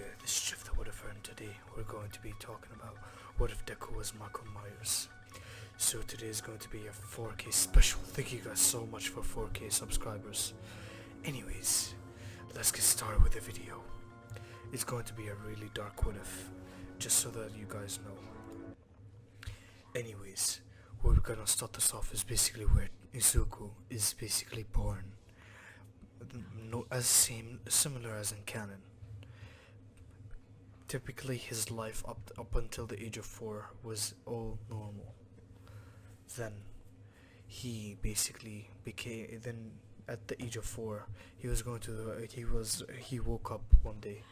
there, this is Jeff the Whatifer, and today we're going to be talking about what if Deku was Michael Myers. So today is going to be a 4K special. Thank you guys so much for 4K subscribers. Anyways, let's get started with the video. It's going to be a really dark what if, just so that you guys know. Anyways, we're gonna start this off is basically where Izuku is basically born. Similar as in canon. Typically his life up until the age of 4 was all normal. Then he basically became at the age of 4 he was going to he woke up one day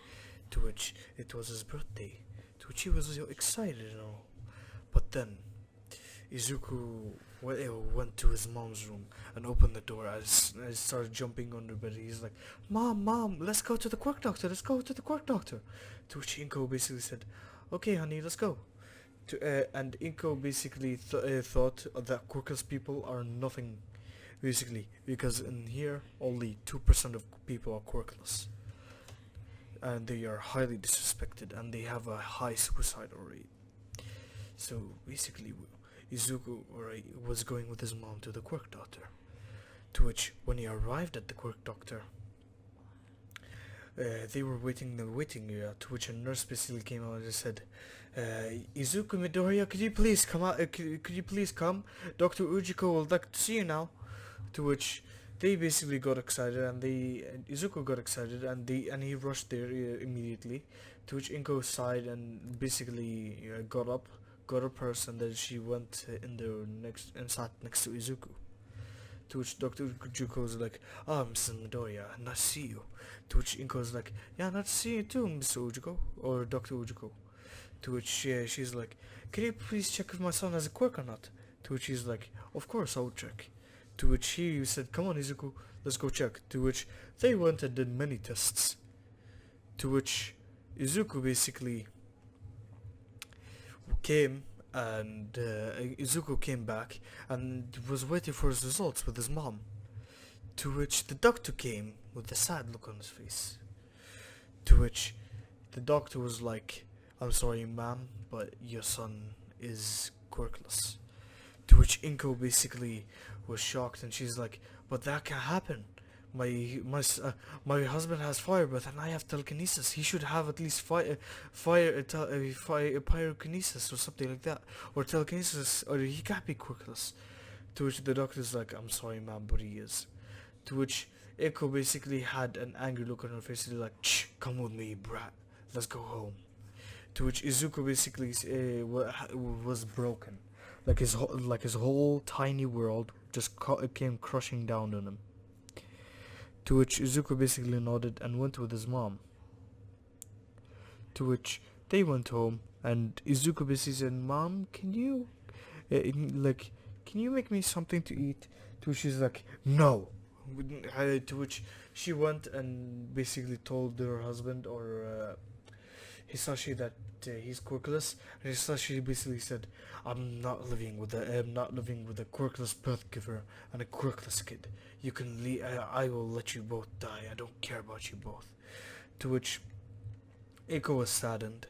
to which it was his birthday, to which he was excited and all. But then Izuku went to his mom's room and opened the door. I started jumping on the bed. He's like, Mom, let's go to the quirk doctor, to which Inko basically said, okay honey, let's go. And Inko basically thought that quirkless people are nothing, basically, because in here only 2% of people are quirkless. And they are highly disrespected and they have a high suicidal rate. So basically Izuku was going with his mom to the quirk doctor, to which when he arrived at the quirk doctor, they were waiting in the waiting area, to which a nurse basically came out and said, Izuku Midoriya, could you please come out? Could you please come? Dr. Ujiko would like to see you now. To which they basically got excited, and Izuku got excited, and he rushed there immediately. To which Inko sighed and basically got her purse, and then she went in there and sat next to Izuku. To which Dr. Ujiko was like, Mrs. Midoriya, nice to see you. To which Inko was like, yeah, nice to see you too, Mr. Ujiko, or Dr. Ujiko. To which she's like, can you please check if my son has a quirk or not? To which he's like, of course I'll check. To which he said, come on Izuku, let's go check. To which they went and did many tests. To which Izuku basically came, and Izuku came back and was waiting for his results with his mom. To which the doctor came with a sad look on his face. To which the doctor was like, I'm sorry ma'am, but your son is quirkless. To which Inko basically was shocked, and she's like, but that can't happen. My husband has fire breath and I have telekinesis. He should have at least pyrokinesis or something like that, or telekinesis, or he can't be quirkless. To which the doctor's like, I'm sorry ma'am, but he is. To which Eiko basically had an angry look on her face, and like, shh, come with me brat, let's go home. To which Izuku basically was broken, like his whole tiny world just came crushing down on him. To which Izuku basically nodded and went with his mom. To which they went home, and Izuku basically said, Mom, can you make me something to eat? To which she's like, no. To which she went and basically told her husband, or Hisashi, that he's quirkless, and Hisashi basically said, I'm not living with a quirkless birth giver and a quirkless kid. You can leave. I will let you both die. I don't care about you both. To which Eiko was saddened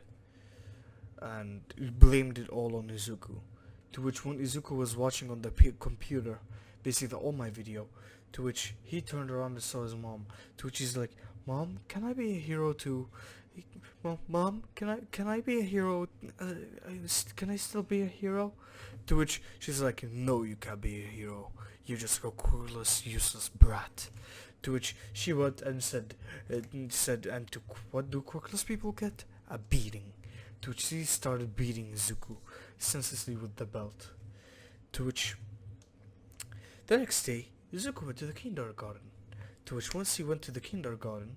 and blamed it all on Izuku. To which when Izuku was watching on the computer, basically the All Might video, to which he turned around and saw his mom. To which he's like, Mom, can I be a hero too? Mom, can I be a hero? Can I still be a hero? To which she's like, no, you can't be a hero. You're just a quirkless, useless brat. To which she went and said, what do quirkless people get? A beating. To which she started beating Izuku senselessly with the belt. To which the next day, Izuku went to the kindergarten. To which once he went to the kindergarten,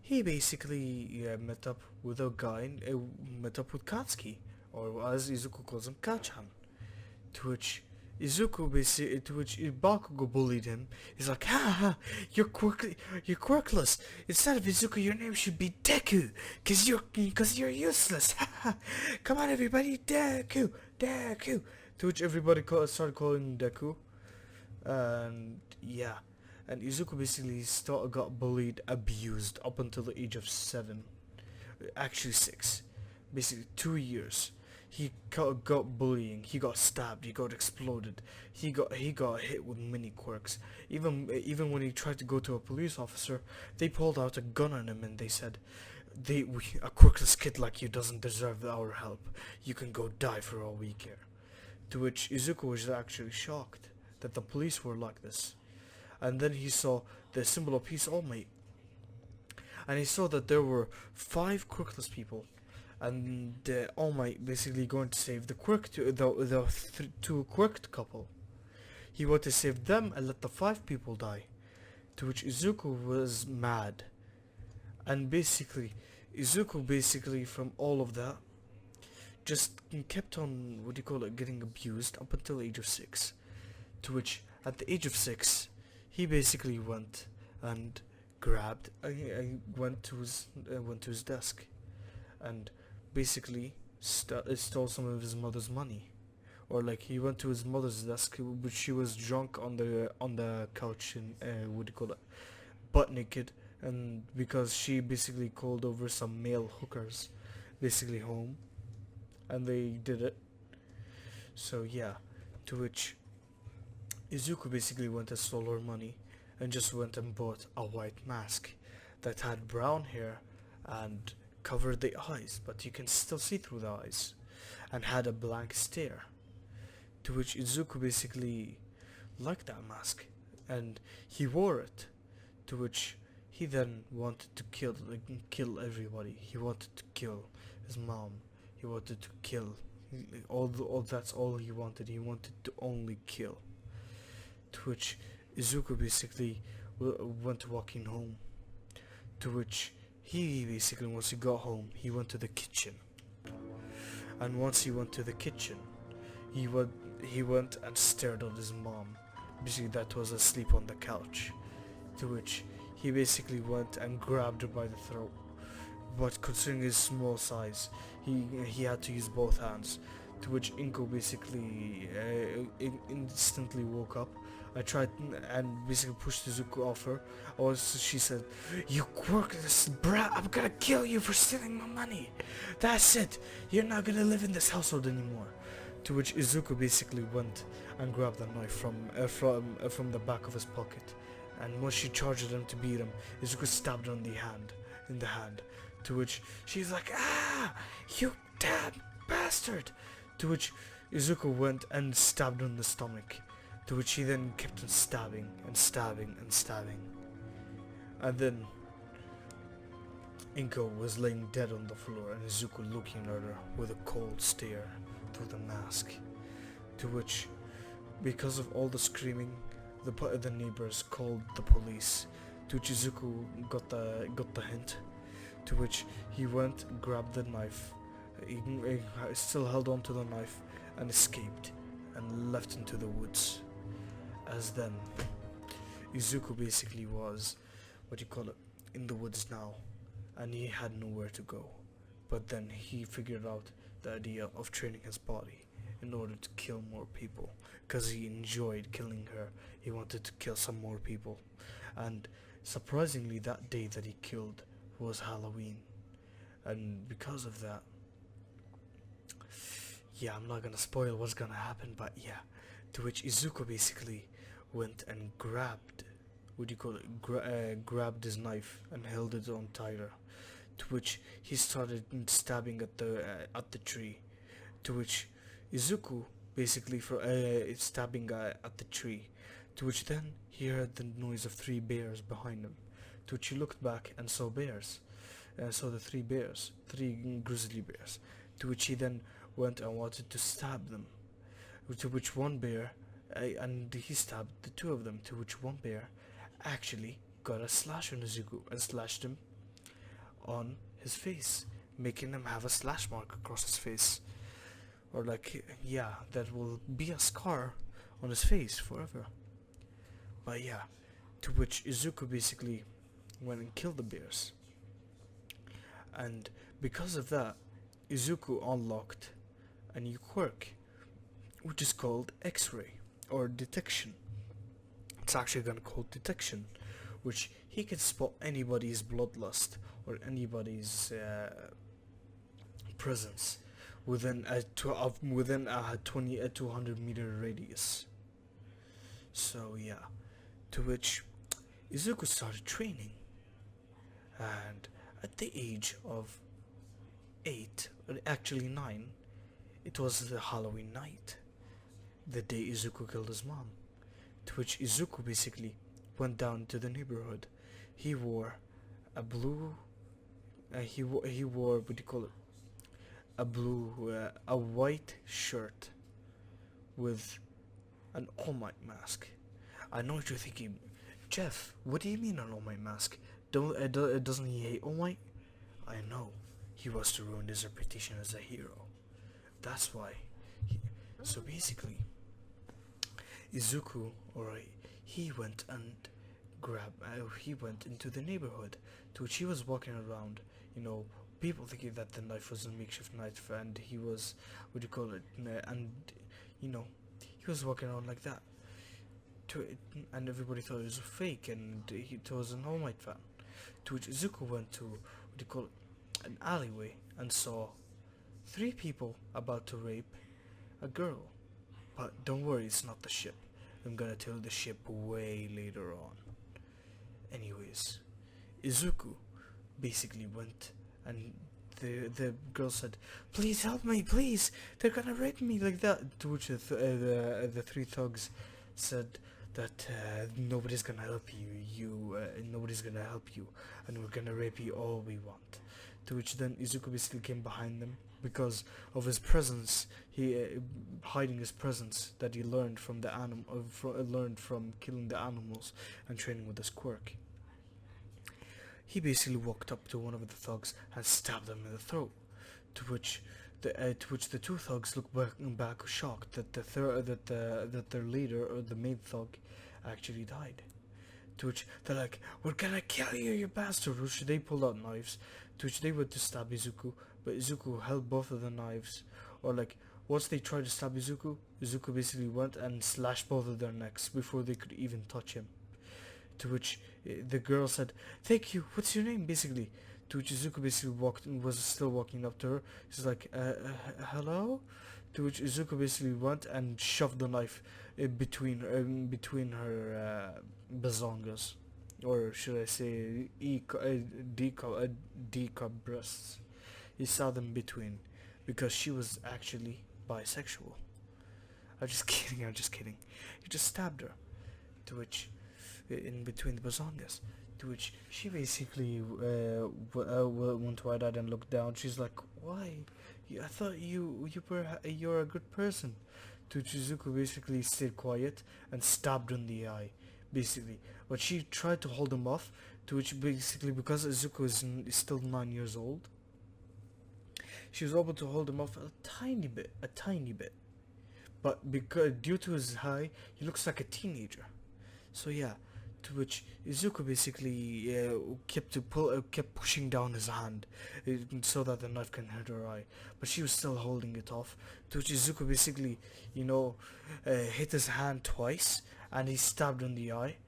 he basically met up with a guy, met up with Katsuki, or as Izuku calls him, Kachan. To which Bakugou bullied him. He's like, ha, you're quirkless. Instead of Izuku, your name should be Deku, cause you're useless. Come on everybody, Deku. To which everybody started calling him Deku, and yeah. And Izuku basically got bullied, abused up until the age of 7. actually 6, basically 2 years. He got bullying, he got stabbed, he got exploded, he got hit with many quirks. Even when he tried to go to a police officer, they pulled out a gun on him and they said, a quirkless kid like you doesn't deserve our help. You can go die for all we care." To which Izuku was actually shocked that the police were like this. And then he saw the symbol of peace, All Might, and he saw that there were 5 quirkless people, and All Might basically going to save the two quirked couple. He wanted to save them and let the 5 people die. To which Izuku was mad, and basically Izuku from all of that just kept on getting abused up until the age of 6. To which at the age of 6 he basically went and grabbed went to his desk and basically stole some of his mother's money, or like he went to his mother's desk, but she was drunk on the couch and butt naked, and because she basically called over some male hookers basically home, and they did it. So yeah, to which Izuku basically went and stole her money and just went and bought a white mask that had brown hair and covered the eyes, but you can still see through the eyes, and had a blank stare. To which Izuku basically liked that mask and he wore it. To which he then wanted to kill everybody. He wanted to kill his mom. He wanted to kill that's all he wanted. He wanted to only kill. To which Izuku basically went walking home. To which he basically, once he got home, he went to the kitchen. And once he went to the kitchen, he went and stared at his mom, basically that was asleep on the couch. To which he basically went and grabbed her by the throat. But considering his small size, he had to use both hands. To which Inko basically instantly woke up. I tried and basically pushed Izuku off her. She said, "You quirkless brat, I'm gonna kill you for stealing my money. That's it. You're not gonna live in this household anymore." To which Izuku basically went and grabbed the knife from the back of his pocket. And once she charged him to beat him, Izuku stabbed her in the hand. To which she's like, "Ah, you damn bastard!" To which Izuku went and stabbed her in the stomach. To which he then kept on stabbing and stabbing and stabbing. And then Inko was laying dead on the floor and Izuku looking at her with a cold stare through the mask. To which, because of all the screaming, the neighbors called the police. To which Izuku got the hint. To which he went, grabbed the knife, he still held on to the knife, and escaped and left into the woods. As then Izuku basically was in the woods now, and he had nowhere to go. But then he figured out the idea of training his body in order to kill more people, because he enjoyed killing her. He wanted to kill some more people, and surprisingly that day that he killed was Halloween. And because of that, yeah, I'm not gonna spoil what's gonna happen, but yeah, to which Izuku basically went and grabbed grabbed his knife and held it on tighter. To which he started stabbing at the tree. To which Izuku basically stabbing at the tree. To which then he heard the noise of 3 bears behind him. To which he looked back and saw bears. Saw the 3 bears, 3 grizzly bears. To which he then went and wanted to stab them. To which one bear, and he stabbed the 2 of them. To which one bear actually got a slash on Izuku and slashed him on his face, making him have a slash mark across his face. Or that will be a scar on his face forever. But yeah, to which Izuku basically went and killed the bears. And because of that, Izuku unlocked a new quirk, which is called X-ray or detection. It's actually gonna call detection, which he can spot anybody's bloodlust or anybody's presence within a 200-meter radius. So yeah, to which Izuku started training, and at the age of 8, or actually 9, it was the Halloween night, the day Izuku killed his mom, to which Izuku basically went down to the neighborhood. He wore a blue, he wore, what do you call it, a white shirt with an All Might mask. I know what you're thinking, Jeff, what do you mean an All Might mask? Doesn't he hate All Might? I know, he was to ruin his reputation as a hero. That's why. So basically, Izuku, he went and he went into the neighborhood, to which he was walking around, people thinking that the knife was a makeshift knife, and he was, what do you call it, and, he was walking around like that, and everybody thought it was a fake, and he was an All Might fan, to which Izuku went to, what do you call it, an alleyway, and saw 3 people about to rape a girl. But don't worry, it's not the ship. I'm gonna tell the ship way later on. Anyways, Izuku basically went, and the girl said, "Please help me, please! They're gonna rape me," like that. To which the 3 thugs said that nobody's gonna help you. Nobody's gonna help you, and we're gonna rape you all we want. To which then Izuku basically came behind them because of his presence. He hiding his presence that he learned from the learned from killing the animals and training with his quirk. He basically walked up to one of the thugs and stabbed him in the throat. To which the 2 thugs looked back shocked that that their leader, or the main thug, actually died. To which they're like, "We're gonna kill you, you bastard!" Which they pulled out knives, to which they went to stab Izuku, but Izuku held both of the knives. Or like, once they tried to stab Izuku, Izuku basically went and slashed both of their necks before they could even touch him. To which the girl said, "Thank you, what's your name?" basically. To which Izuku basically was still walking up to her. She's like, hello? To which Izuku basically went and shoved the knife between her bazongas, or should I say D-cup breasts. He saw them between, because she was actually bisexual. I'm just kidding. He just stabbed her, to which in between the bazongas. To which she basically went wide-eyed and looked down. She's like, "Why? I thought you're a good person." To which Izuku basically stayed quiet and stabbed her in the eye, basically. But she tried to hold him off. To which basically, because Izuku is still 9 years old, she was able to hold him off a tiny bit. But because due to his eye, he looks like a teenager. So yeah. To which Izuku basically kept pushing down his hand so that the knife can hit her eye, but she was still holding it off. To which Izuku basically, hit his hand twice, and he stabbed her in the eye.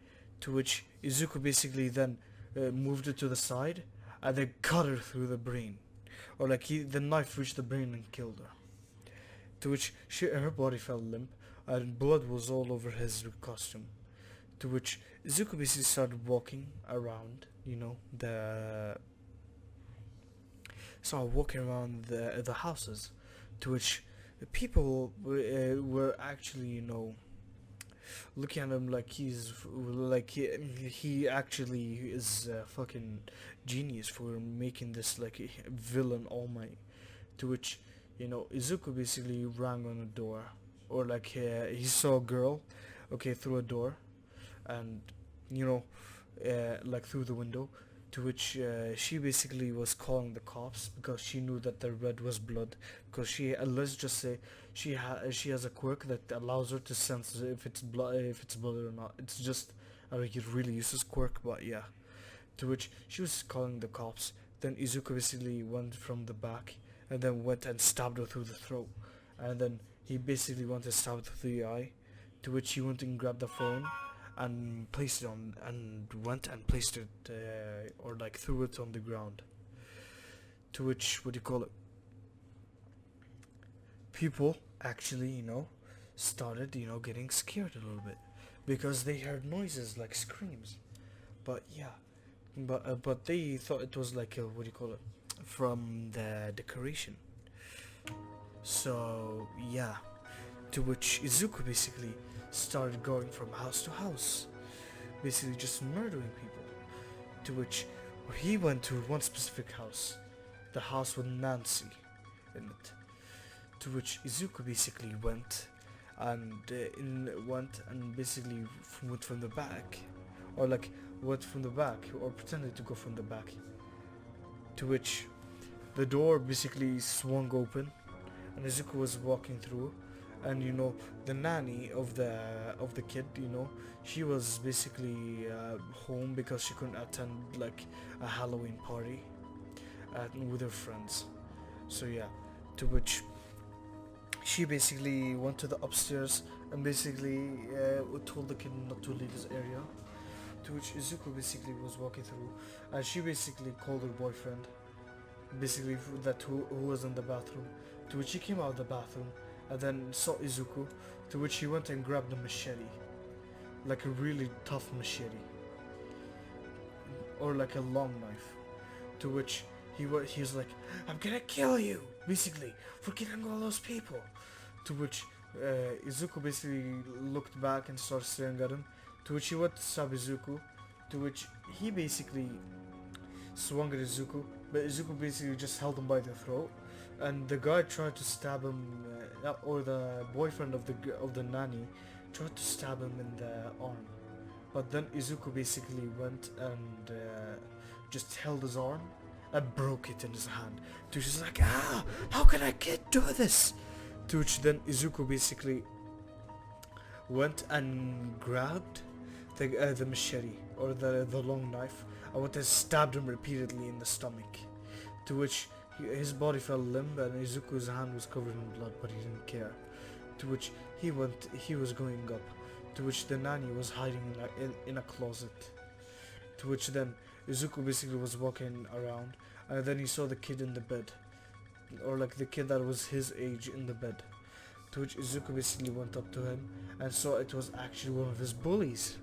To which Izuku basically then moved it to the side, and then cut her through the brain, or like the knife reached the brain and killed her. To which her body fell limp, and blood was all over his costume. To which Izuku basically started walking around, the houses. To which the people were actually, looking at him like he actually is a fucking genius for making this like a villain All Might. To which, Izuku basically rang on a door, or like he saw a girl, through a door, and like through the window. To which she basically was calling the cops because she knew that the red was blood, because let's just say she has a quirk that allows her to sense if it's blood or not. It's just a really useless quirk, but yeah. To which she was calling the cops. Then Izuku basically went from the back and then went and stabbed her through the throat, and then he basically went to stab her through the eye. To which he went and grabbed the phone, and placed it on, and went and placed it, or like threw it on the ground. To which, what do you call it? People actually, started, getting scared a little bit because they heard noises like screams. But yeah, but they thought it was like a, what do you call it? From the decoration. So yeah, to which Izuku basically started going from house to house, basically just murdering people. To which he went to one specific house, the house with Nancy in it. To which Izuku basically went and basically went from the back, or like went from the back, or pretended to go from the back. To which the door basically swung open, and Izuku was walking through, and the nanny of the kid, she was basically home because she couldn't attend like a Halloween party with her friends. So yeah, to which she basically went to the upstairs and basically told the kid not to leave his area. To which Izuku basically was walking through, and she basically called her boyfriend, basically who was in the bathroom. To which he came out of the bathroom and then saw Izuku, to which he went and grabbed a machete, like a really tough machete, or like a long knife. To which he was like, "I'm gonna kill you," basically for killing all those people. To which Izuku basically looked back and started staring at him. To which he went to stab Izuku. To which he basically swung at Izuku, but Izuku basically just held him by the throat. And the guy tried to stab him, or the boyfriend of the nanny tried to stab him in the arm. But then Izuku basically went and just held his arm and broke it in his hand. To which he's like, "Ah, how can I do this?" To which then Izuku basically went and grabbed the machete, or the long knife, and went and stabbed him repeatedly in the stomach. To which his body fell limp, and Izuku's hand was covered in blood, but he didn't care. To which he was going up. To which the nanny was hiding in a closet. To which then Izuku basically was walking around, and then he saw the kid in the bed, or like the kid that was his age in the bed. To which Izuku basically went up to him and saw it was actually one of his bullies.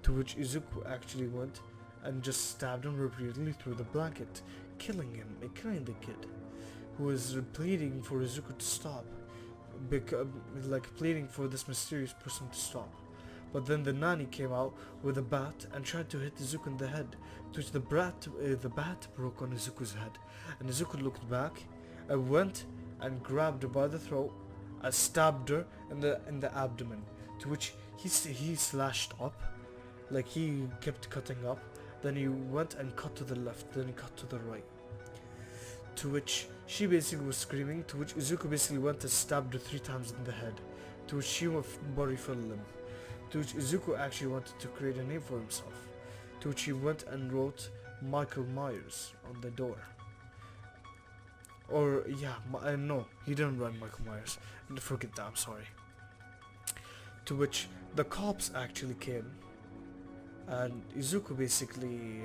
To which Izuku actually went and just stabbed him repeatedly through the blanket, killing the kid, who was pleading for Izuku to stop, pleading for this mysterious person to stop. But then the nanny came out with a bat and tried to hit Izuku in the head, to which the bat broke on Izuku's head, and Izuku looked back and went and grabbed her by the throat and stabbed her in the abdomen. To which he slashed up, like he kept cutting up. Then he went and cut to the left, then he cut to the right. To which she basically was screaming, to which Izuku basically went and stabbed her 3 times in the head, to which she body fell limp. To which Izuku actually wanted to create a name for himself, to which he went and wrote Michael Myres on the door. Or yeah, no, he didn't write Michael Myres, forget that, I'm sorry. To which the cops actually came, and Izuku basically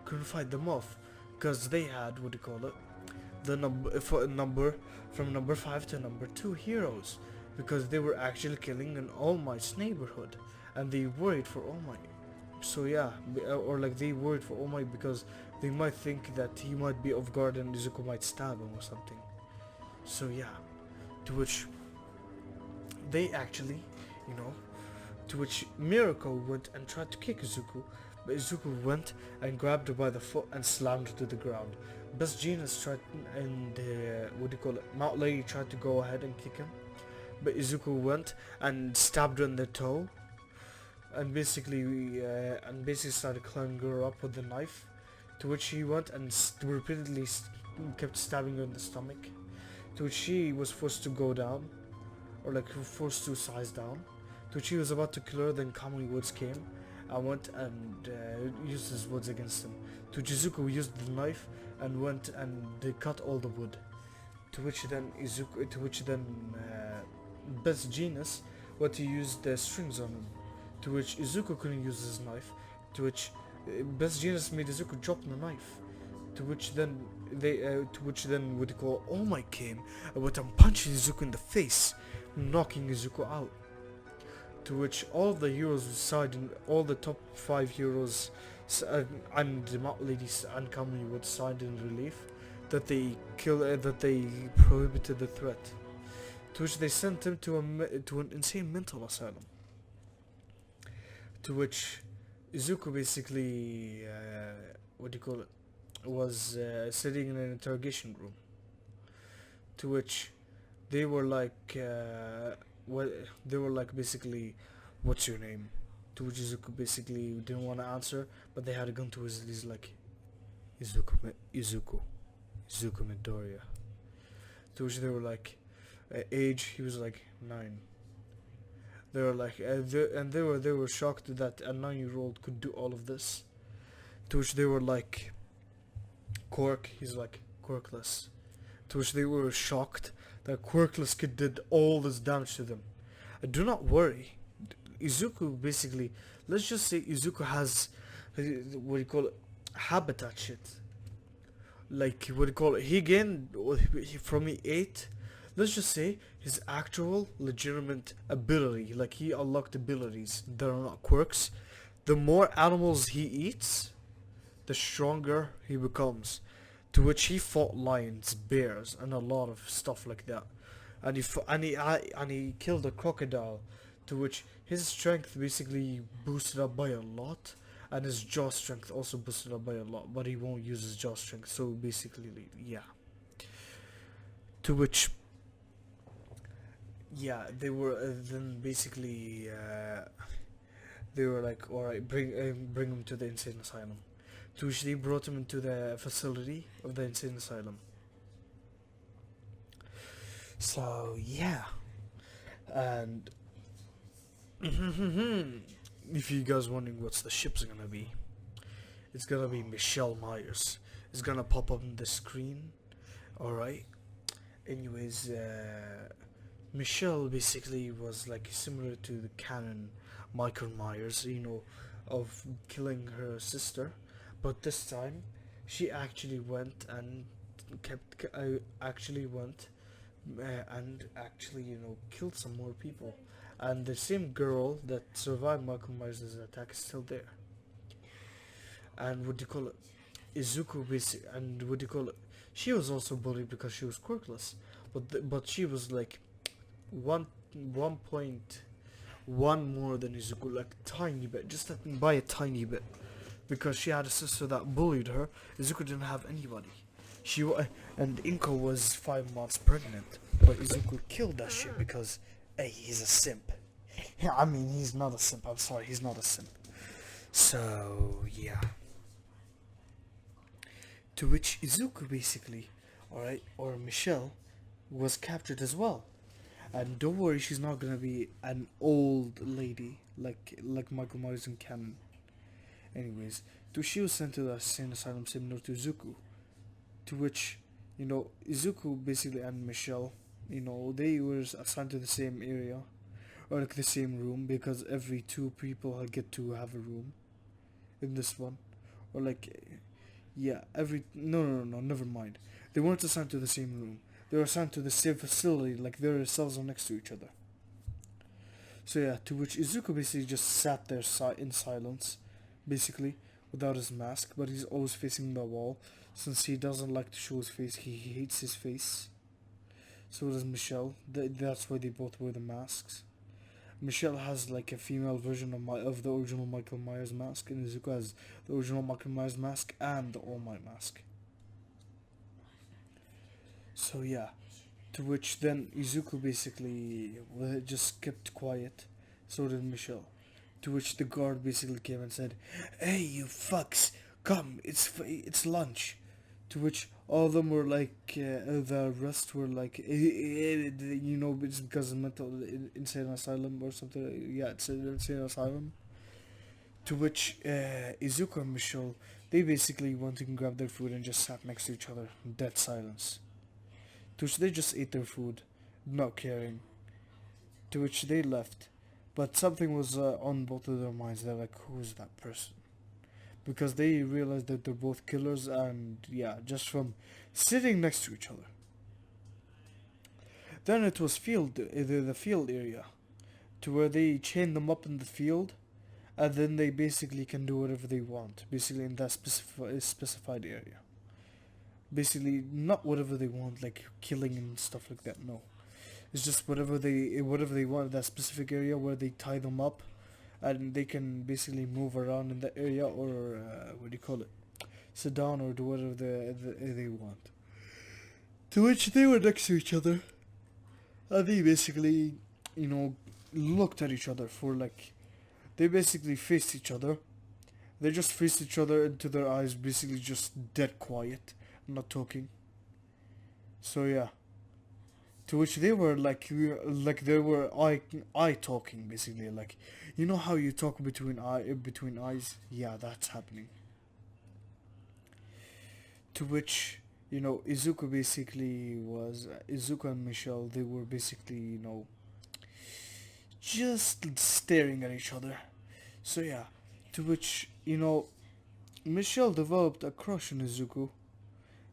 couldn't fight them off, because they had, what do you call it, the number from number 5 to number 2 heroes, because they were actually killing in All Might's neighborhood, and they worried for All Might. So yeah, or like they worried for All Might because they might think that he might be off guard and Izuku might stab him or something. So yeah, to which they actually, to which Miracle went and tried to kick Izuku, but Izuku went and grabbed her by the foot and slammed her to the ground. Best Genius tried, and Mount Lady tried to go ahead and kick him, but Izuku went and stabbed her in the toe, and basically started climbing her up with the knife. To which he went and repeatedly kept stabbing her in the stomach. To which she was forced to go down, or like forced to size down. To which he was about to kill her, then Kamui Woods came and went and used his woods against him. To which Izuku used the knife and went and they cut all the wood. To which then Best Genius went to use the strings on him. To which Izuku couldn't use his knife. To which Best Genius made Izuku drop the knife. To which then what they call All Might came and went and punched Izuku in the face, knocking Izuku out. To which all of the heroes side and all the top 5 heroes and the Mount Ladies and company would side in relief that they prohibited the threat. To which they sent him to an insane mental asylum. To which Izuku basically was sitting in an interrogation room. To which they were like basically, what's your name? To which Izuku basically didn't want to answer, but they had a gun to his. He's like, Izuku Midoriya. To which they were like, age. He was like 9. They were like, they were shocked that a 9-year-old could do all of this. To which they were like, Quirk. He's like, quirkless. To which they were shocked that quirkless kid did all this damage to them. Do not worry. Izuku basically, let's just say Izuku has habitat shit. Like he gained from he ate. Let's just say his actual legitimate ability, like he unlocked abilities that are not quirks. The more animals he eats, the stronger he becomes. To which he fought lions, bears, and a lot of stuff like that. And he killed a crocodile. To which his strength basically boosted up by a lot, and his jaw strength also boosted up by a lot. But he won't use his jaw strength. So basically, yeah. To which, yeah, they were then basically they were like, all right, bring him to the insane asylum. To which they brought him into the facility of the insane asylum. So yeah, and if you guys wondering what's the ship's gonna be, it's gonna be Myres. It's gonna pop up on the screen. All right. Anyways, Michelle basically was like similar to the canon Michael Myers, of killing her sister. But this time, she actually went and killed some more people. And the same girl that survived Michael Myers' attack is still there. And Izuku she was also bullied because she was quirkless. But she was like 1.1 more than Izuku, like tiny bit, just by a tiny bit. Because she had a sister that bullied her. Izuku didn't have anybody. And Inko was 5 months pregnant, but Izuku killed that shit because, hey, he's a simp. I mean, he's not a simp. I'm sorry, he's not a simp. So yeah. To which Izuku basically, alright, or Michelle, was captured as well. And don't worry, she's not gonna be an old lady like Michael Myers in canon. Anyways, she was sent to the insane asylum similar to Izuku. To which, Izuku basically and Michelle, they were assigned to the same area, or like the same room, because every 2 people get to have a room in this one. Or like, yeah, no, never mind. They weren't assigned to the same room. They were assigned to the same facility, like their cells are next to each other. So yeah, to which Izuku basically just sat there in silence, basically, without his mask, but he's always facing the wall, since he doesn't like to show his face. He hates his face. So does Michelle. That's why they both wear the masks. Michelle has like a female version of the original Michael Myers mask, and Izuku has the original Michael Myers mask and the All Might mask. So yeah, to which then Izuku basically just kept quiet. So did Michelle. To which the guard basically came and said, "Hey, you fucks, come, it's lunch." To which all of them were like, the rest were like, it's because of mental insane asylum or something. Yeah, it's an insane asylum. To which Izuku and Michelle, they basically went to grab their food and just sat next to each other in dead silence. To which they just ate their food, not caring. To which they left. but something was on both of their minds. They're like, who's that person? Because they realized that they're both killers, and yeah, just from sitting next to each other. Then it was the field area, to where they chain them up in the field, and then they basically can do whatever they want, basically in that specified area. Basically, not whatever they want, like killing and stuff like that. No, it's just whatever they want in that specific area where they tie them up, and they can basically move around in that area, or what do you call it? Sit down or do whatever they want. To which they were next to each other, and they basically, you know, looked at each other for like, they basically faced each other. They just faced each other into their eyes, basically just dead quiet, not talking. So yeah, to which they were like they were eye talking, basically, like, you know how you talk between eyes? Yeah, that's happening. To which, you know, Izuku and Michelle, they were basically, you know, just staring at each other. So yeah, to which, you know, Michelle developed a crush on Izuku,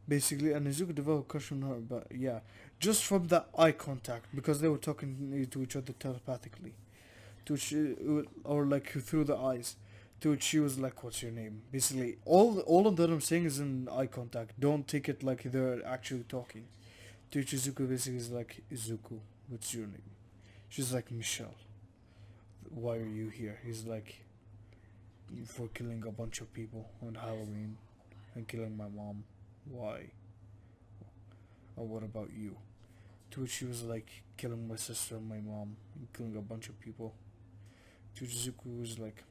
basically, and Izuku developed a crush on her, but yeah, just from that eye contact, because they were talking to each other telepathically, to which, or like through the eyes, to which she was like, "What's your name?" Basically, all of that I'm saying is in eye contact. Don't take it like they're actually talking. To which Izuku basically is like, "Izuku, what's your name?" She's like, "Michelle. Why are you here?" He's like, "For killing a bunch of people on Halloween and killing my mom. Why? And what about you?" To which she was like, "Killing my sister and my mom and killing a bunch of people." To which Izuku was like,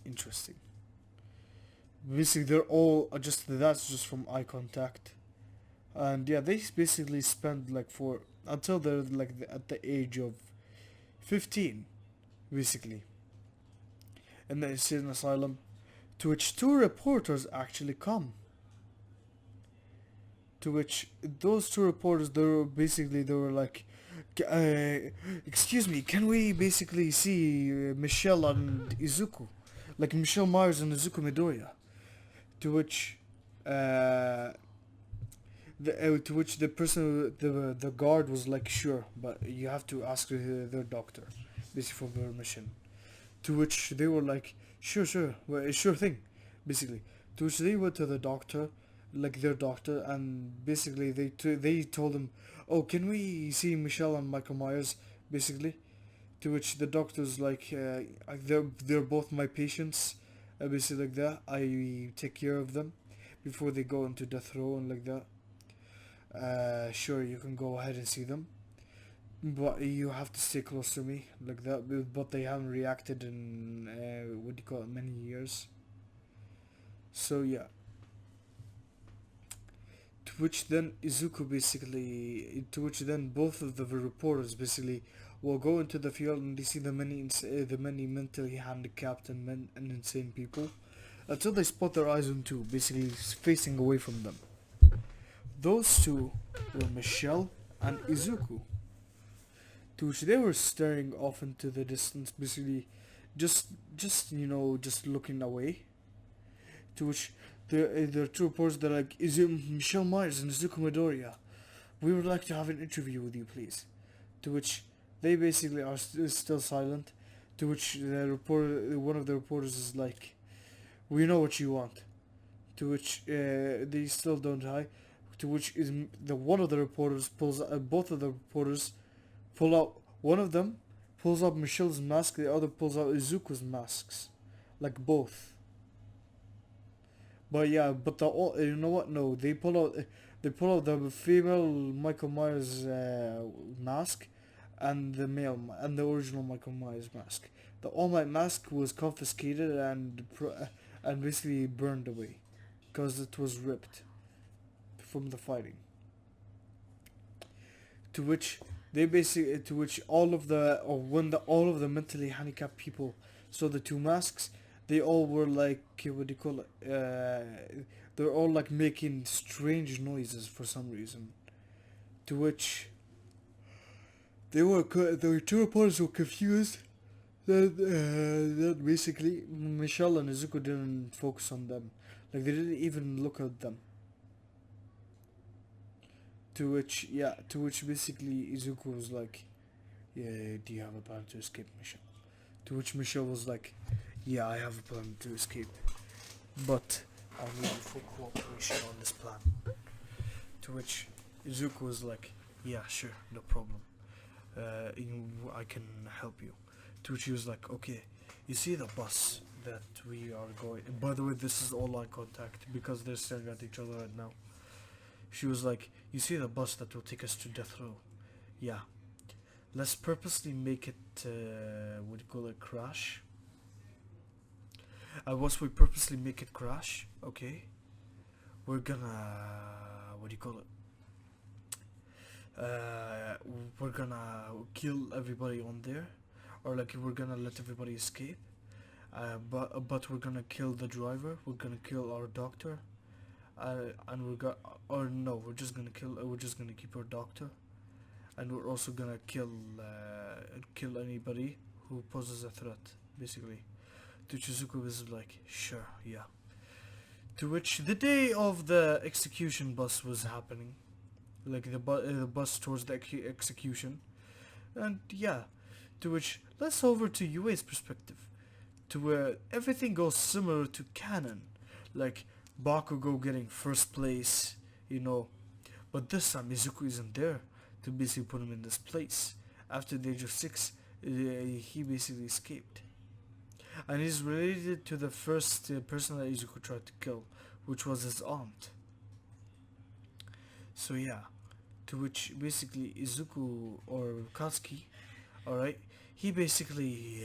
interesting. Basically, they're all just, that's just from eye contact. And yeah, they basically spend like for until they're like at the age of 15, basically, in the insane asylum. To which two reporters actually come. To which those two reporters, they were like, excuse me, can we basically see Michelle and Izuku, like Michelle Myres and Izuku Midoriya? To which, uh, the person, the guard was like, sure, but you have to ask their doctor, basically for permission. To which they were like, sure, sure, well, sure thing, basically. To which they went to the doctor, like their doctor, and basically they told him, oh, can we see Michelle and Michael Myers, basically. To which the doctor's like, they're both my patients, basically like that. I take care of them before they go into death row and like that. Sure, you can go ahead and see them, but you have to stay close to me, like that. But they haven't reacted in what do you call it, many years. So yeah. To which then Izuku basically, to which then both of the reporters basically will go into the field, and they see the many mentally handicapped and insane people, until they spot their eyes on two, basically facing away from them. Those two were Michelle and Izuku, to which they were staring off into the distance, basically, just you know, just looking away. To which the two reporters, they're like, "Is it Michelle Myers and Izuku Midoriya? We would like to have an interview with you, please." To which they basically are still silent. To which one of the reporters is like, "We know what you want." To which they still don't die. To which is the one of the reporters pulls both of the reporters pull out, one of them pulls out Michelle's mask, the other pulls out Izuku's masks, like both. But yeah, but you know what? No, they pull out the female Michael Myers mask, and the original Michael Myers mask. The All Might mask was confiscated and basically burned away, because it was ripped from the fighting. To which to which all of the or when the all of the mentally handicapped people saw the two masks, they all were like, what do you call it? They're all like making strange noises for some reason. To which The two opponents were confused. Then basically Michelle and Izuku didn't focus on them. Like they didn't even look at them. To which basically Izuku was like, "Yeah, do you have a plan to escape, Michelle?" To which Michelle was like, "Yeah, I have a plan to escape, but I need your full cooperation on this plan." To which Izuku was like, "Yeah, sure, no problem. I can help you." To which he was like, "Okay, you see the bus that we are going." And by the way, this is all eye contact because they're staring at each other right now. She was like, "You see the bus that will take us to death row? Yeah. Let's purposely make it, what do you call it, crash. Once we purposely make it crash, okay, we're gonna, what do you call it? We're gonna kill everybody on there, or like we're gonna let everybody escape. But we're gonna kill the driver. We're gonna kill our doctor. And we're gonna, or no, we're just gonna kill. We're just gonna keep our doctor, and we're also gonna kill anybody who poses a threat, basically." To Chizuku was like, "Sure, yeah." To which the day of the execution bus was happening, like the bus towards the execution, and yeah. To which let's over to UA's perspective, to where everything goes similar to canon, like Bakugou getting first place, you know, but this time Izuku isn't there to basically put him in this place. After the age of 6, he basically escaped. And he's related to the first person that Izuku tried to kill, which was his aunt. So yeah, to which basically Izuku or Katsuki, alright, he basically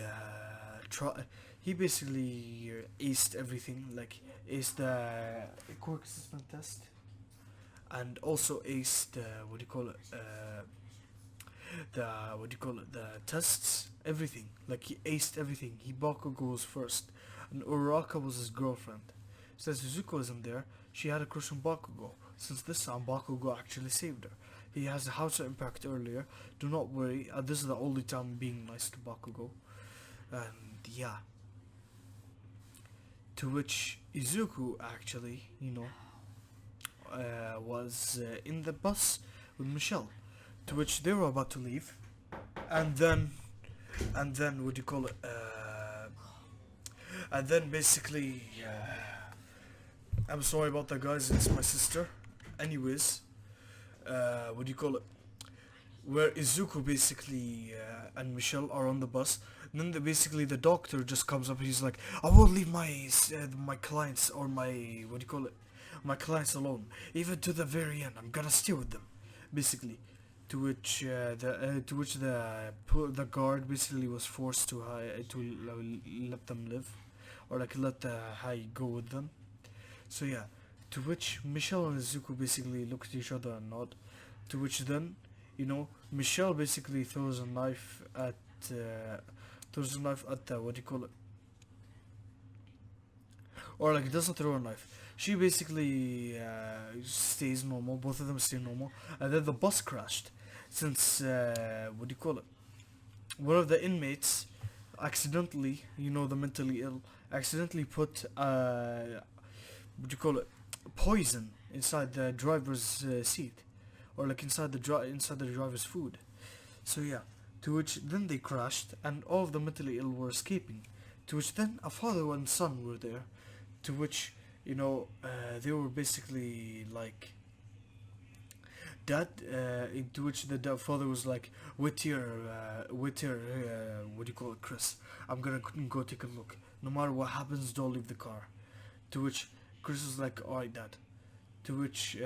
aced everything, like aced the quirk assessment test, and also aced what do you call it, the what do you call it, the tests, everything. Like he aced everything. He Bakugou was first, and Uraka was his girlfriend. Since Izuku wasn't there, she had a crush on Bakugou. Since this time Bakugou actually saved her. He has a house impact earlier. Do not worry. This is the only time being nice to Bakugou. And yeah. To which Izuku actually, was in the bus with Michelle. To which they were about to leave, and then what do you call it? And then basically, I'm sorry about that, guys. It's my sister. Anyways, what do you call it? Where Izuku basically and Michelle are on the bus. And then basically the doctor just comes up and he's like, "I won't leave my clients or my what do you call it? My clients alone, even to the very end. I'm gonna stay with them," basically. To which the guard basically was forced to let them live, or like let the Hai go with them. So yeah, to which Michelle and Izuku basically look at each other and nod. To which then, Michelle basically throws a knife at the what do you call it? Or like doesn't throw a knife. She basically stays normal. Both of them stay normal, and then the bus crashed. Since what do you call it? One of the inmates accidentally, the mentally ill, accidentally put what do you call it? Poison inside the driver's seat, or like inside the driver's food. So yeah, to which then they crashed, and all of the mentally ill were escaping. To which then a father and son were there, to which they were basically like that. To which the father was like, "Wait here, what do you call it, Chris? I'm gonna go take a look. No matter what happens, don't leave the car." To which Chris was like, "Alright, Dad." To which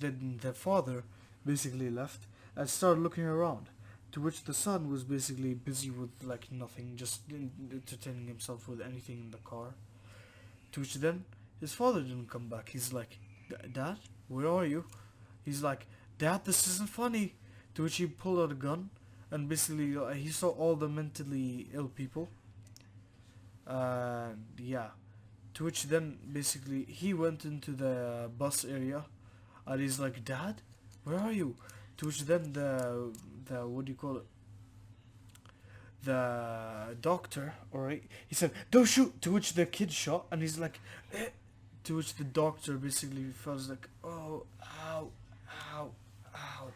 then the father basically left and started looking around. To which the son was basically busy with like nothing, just entertaining himself with anything in the car. To which then his father didn't come back. He's like, "Dad, where are you?" He's like, "Dad, this isn't funny." To which he pulled out a gun, and basically he saw all the mentally ill people. Yeah. To which then basically he went into the bus area, and he's like, "Dad, where are you?" To which then the what do you call it? The doctor, alright, he said, "Don't shoot." To which the kid shot, and he's like, eh. To which the doctor basically feels like, "Oh, ow, ow, ow.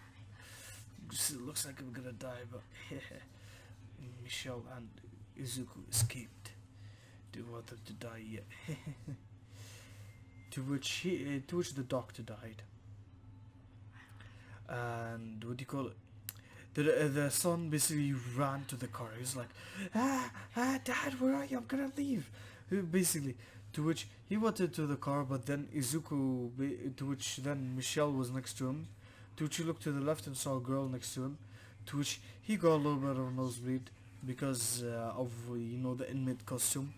It looks like I'm gonna die," but Michelle and Izuku escaped. Didn't want them to die yet. To which the doctor died. And what do you call it? The son basically ran to the car. He's like, Dad, where are you? I'm gonna leave. Basically, to which he wanted to the car, but then to which then Michelle was next to him. To which he looked to the left and saw a girl next to him. To which he got a little bit of a nosebleed because of the inmate costume.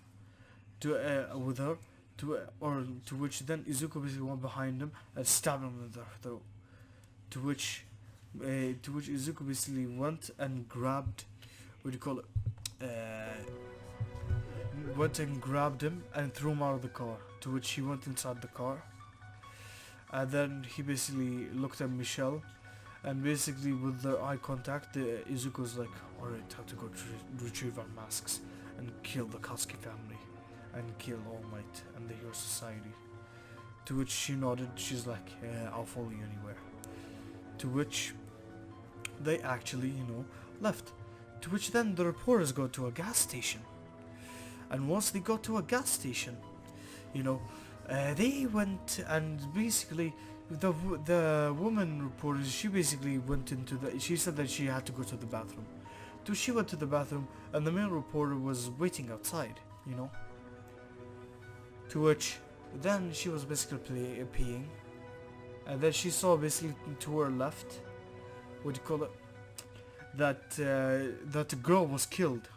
With her. To which then Izuku basically went behind him and stabbed him in the throat. To which Izuku basically went and grabbed, what do you call it? Went and grabbed him and threw him out of the car. To which he went inside the car, and then he basically looked at Michelle, and basically with their eye contact, Izuku's like, "Alright, time to go retrieve our masks and kill the Katsuki family, and kill All Might and the Hero Society." To which she nodded. She's like, "I'll follow you anywhere." To which they actually, left. To which then the reporters go to a gas station. And once they got to a gas station, they went and basically the woman reporter, she basically went she said that she had to go to the bathroom. So she went to the bathroom and the male reporter was waiting outside, To which then she was basically peeing. And then she saw basically to her left, what do you call it, that the girl was killed.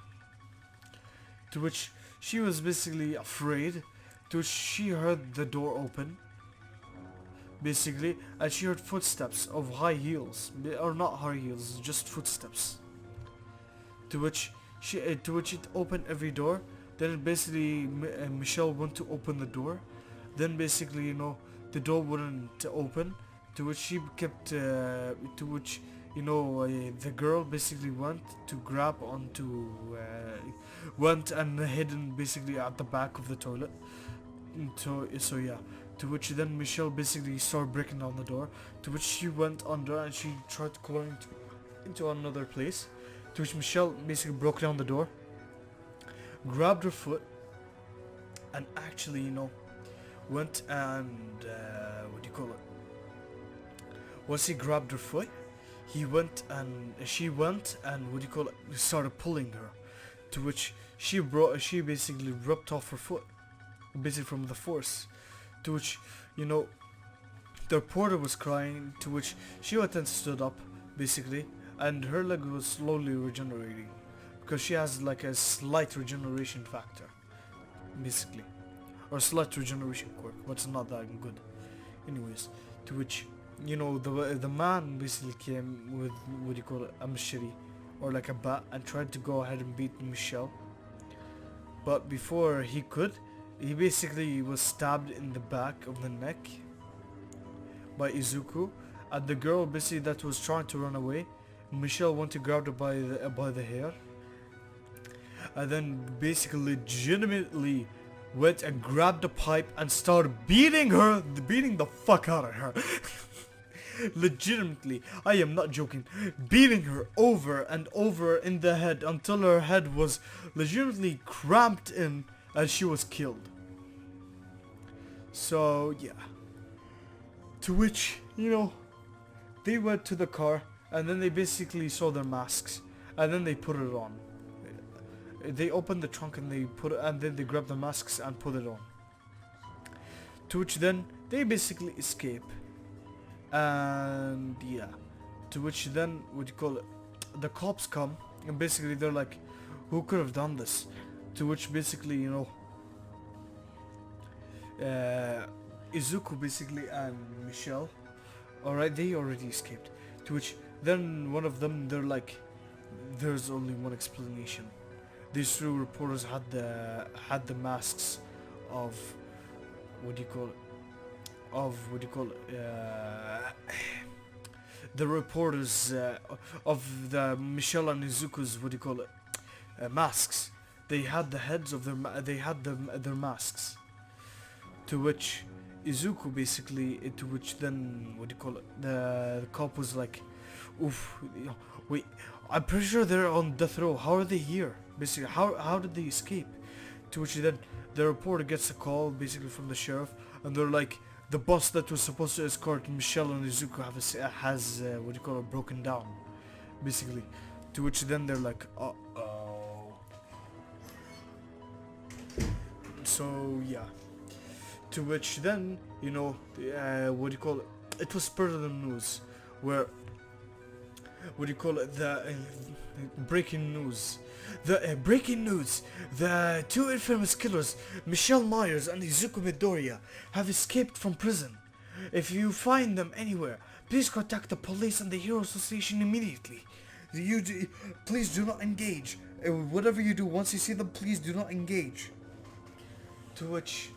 To which she was basically afraid. To which she heard the door open, basically, and she heard footsteps of high heels, or not high heels, just footsteps. To which it opened every door. Then basically Michelle went to open the door. Then basically the door wouldn't open. To which she kept the girl basically went to grab onto went and hidden basically at the back of the toilet. So yeah. To which then Michelle basically started breaking down the door. To which she went under and she tried to climb into another place. To which Michelle basically broke down the door, grabbed her foot, and actually went and what do you call it? Once he grabbed her foot, she went and what do you call it? Started pulling her. To which she basically ripped off her foot, basically from the force. To which the reporter was crying. To which she went and stood up basically, and her leg was slowly regenerating because she has like a slight regeneration factor, basically. Or slight regeneration quirk, but it's not that good. Anyways, to which the man basically came with what do you call it, a machete or like a bat, and tried to go ahead and beat Michelle. But before he could, he basically was stabbed in the back of the neck by Izuku, and the girl basically that was trying to run away, Michelle went to grab her by the hair, and then basically legitimately went and grabbed a pipe and started beating the fuck out of her. Legitimately, I am not joking, beating her over and over in the head until her head was legitimately cramped in and she was killed. So yeah. To which, they went to the car and then they basically saw their masks and then they put it on. They opened the trunk and then they grabbed the masks and put it on. To which then they basically escape. And yeah. To which then what do you call it? The cops come and basically they're like, who could have done this? To which basically Izuku basically and Michelle, alright, they already escaped. To which then one of them, they're like, there's only one explanation. These two reporters had the masks of the reporters of the Michelle and Izuku's, what do you call it, masks. They had the heads of their masks. To which Izuku basically, to which then, what do you call it, the cop was like, oof, wait, I'm pretty sure they're on death row. How are they here? Basically, how did they escape? To which then the reporter gets a call basically from the sheriff, and they're like, the bus that was supposed to escort Michelle and Izuku has what do you call it, broken down, basically. To which then they're like, uh-oh. So yeah. To which then, you know, what do you call it? It was part of the news where, what do you call it? The breaking news. The breaking news. The two infamous killers, Michelle Myres and Izuku Midoriya, have escaped from prison. If you find them anywhere, please contact the police and the Hero Association immediately. Please do not engage. Whatever you do, once you see them, please do not engage. To which,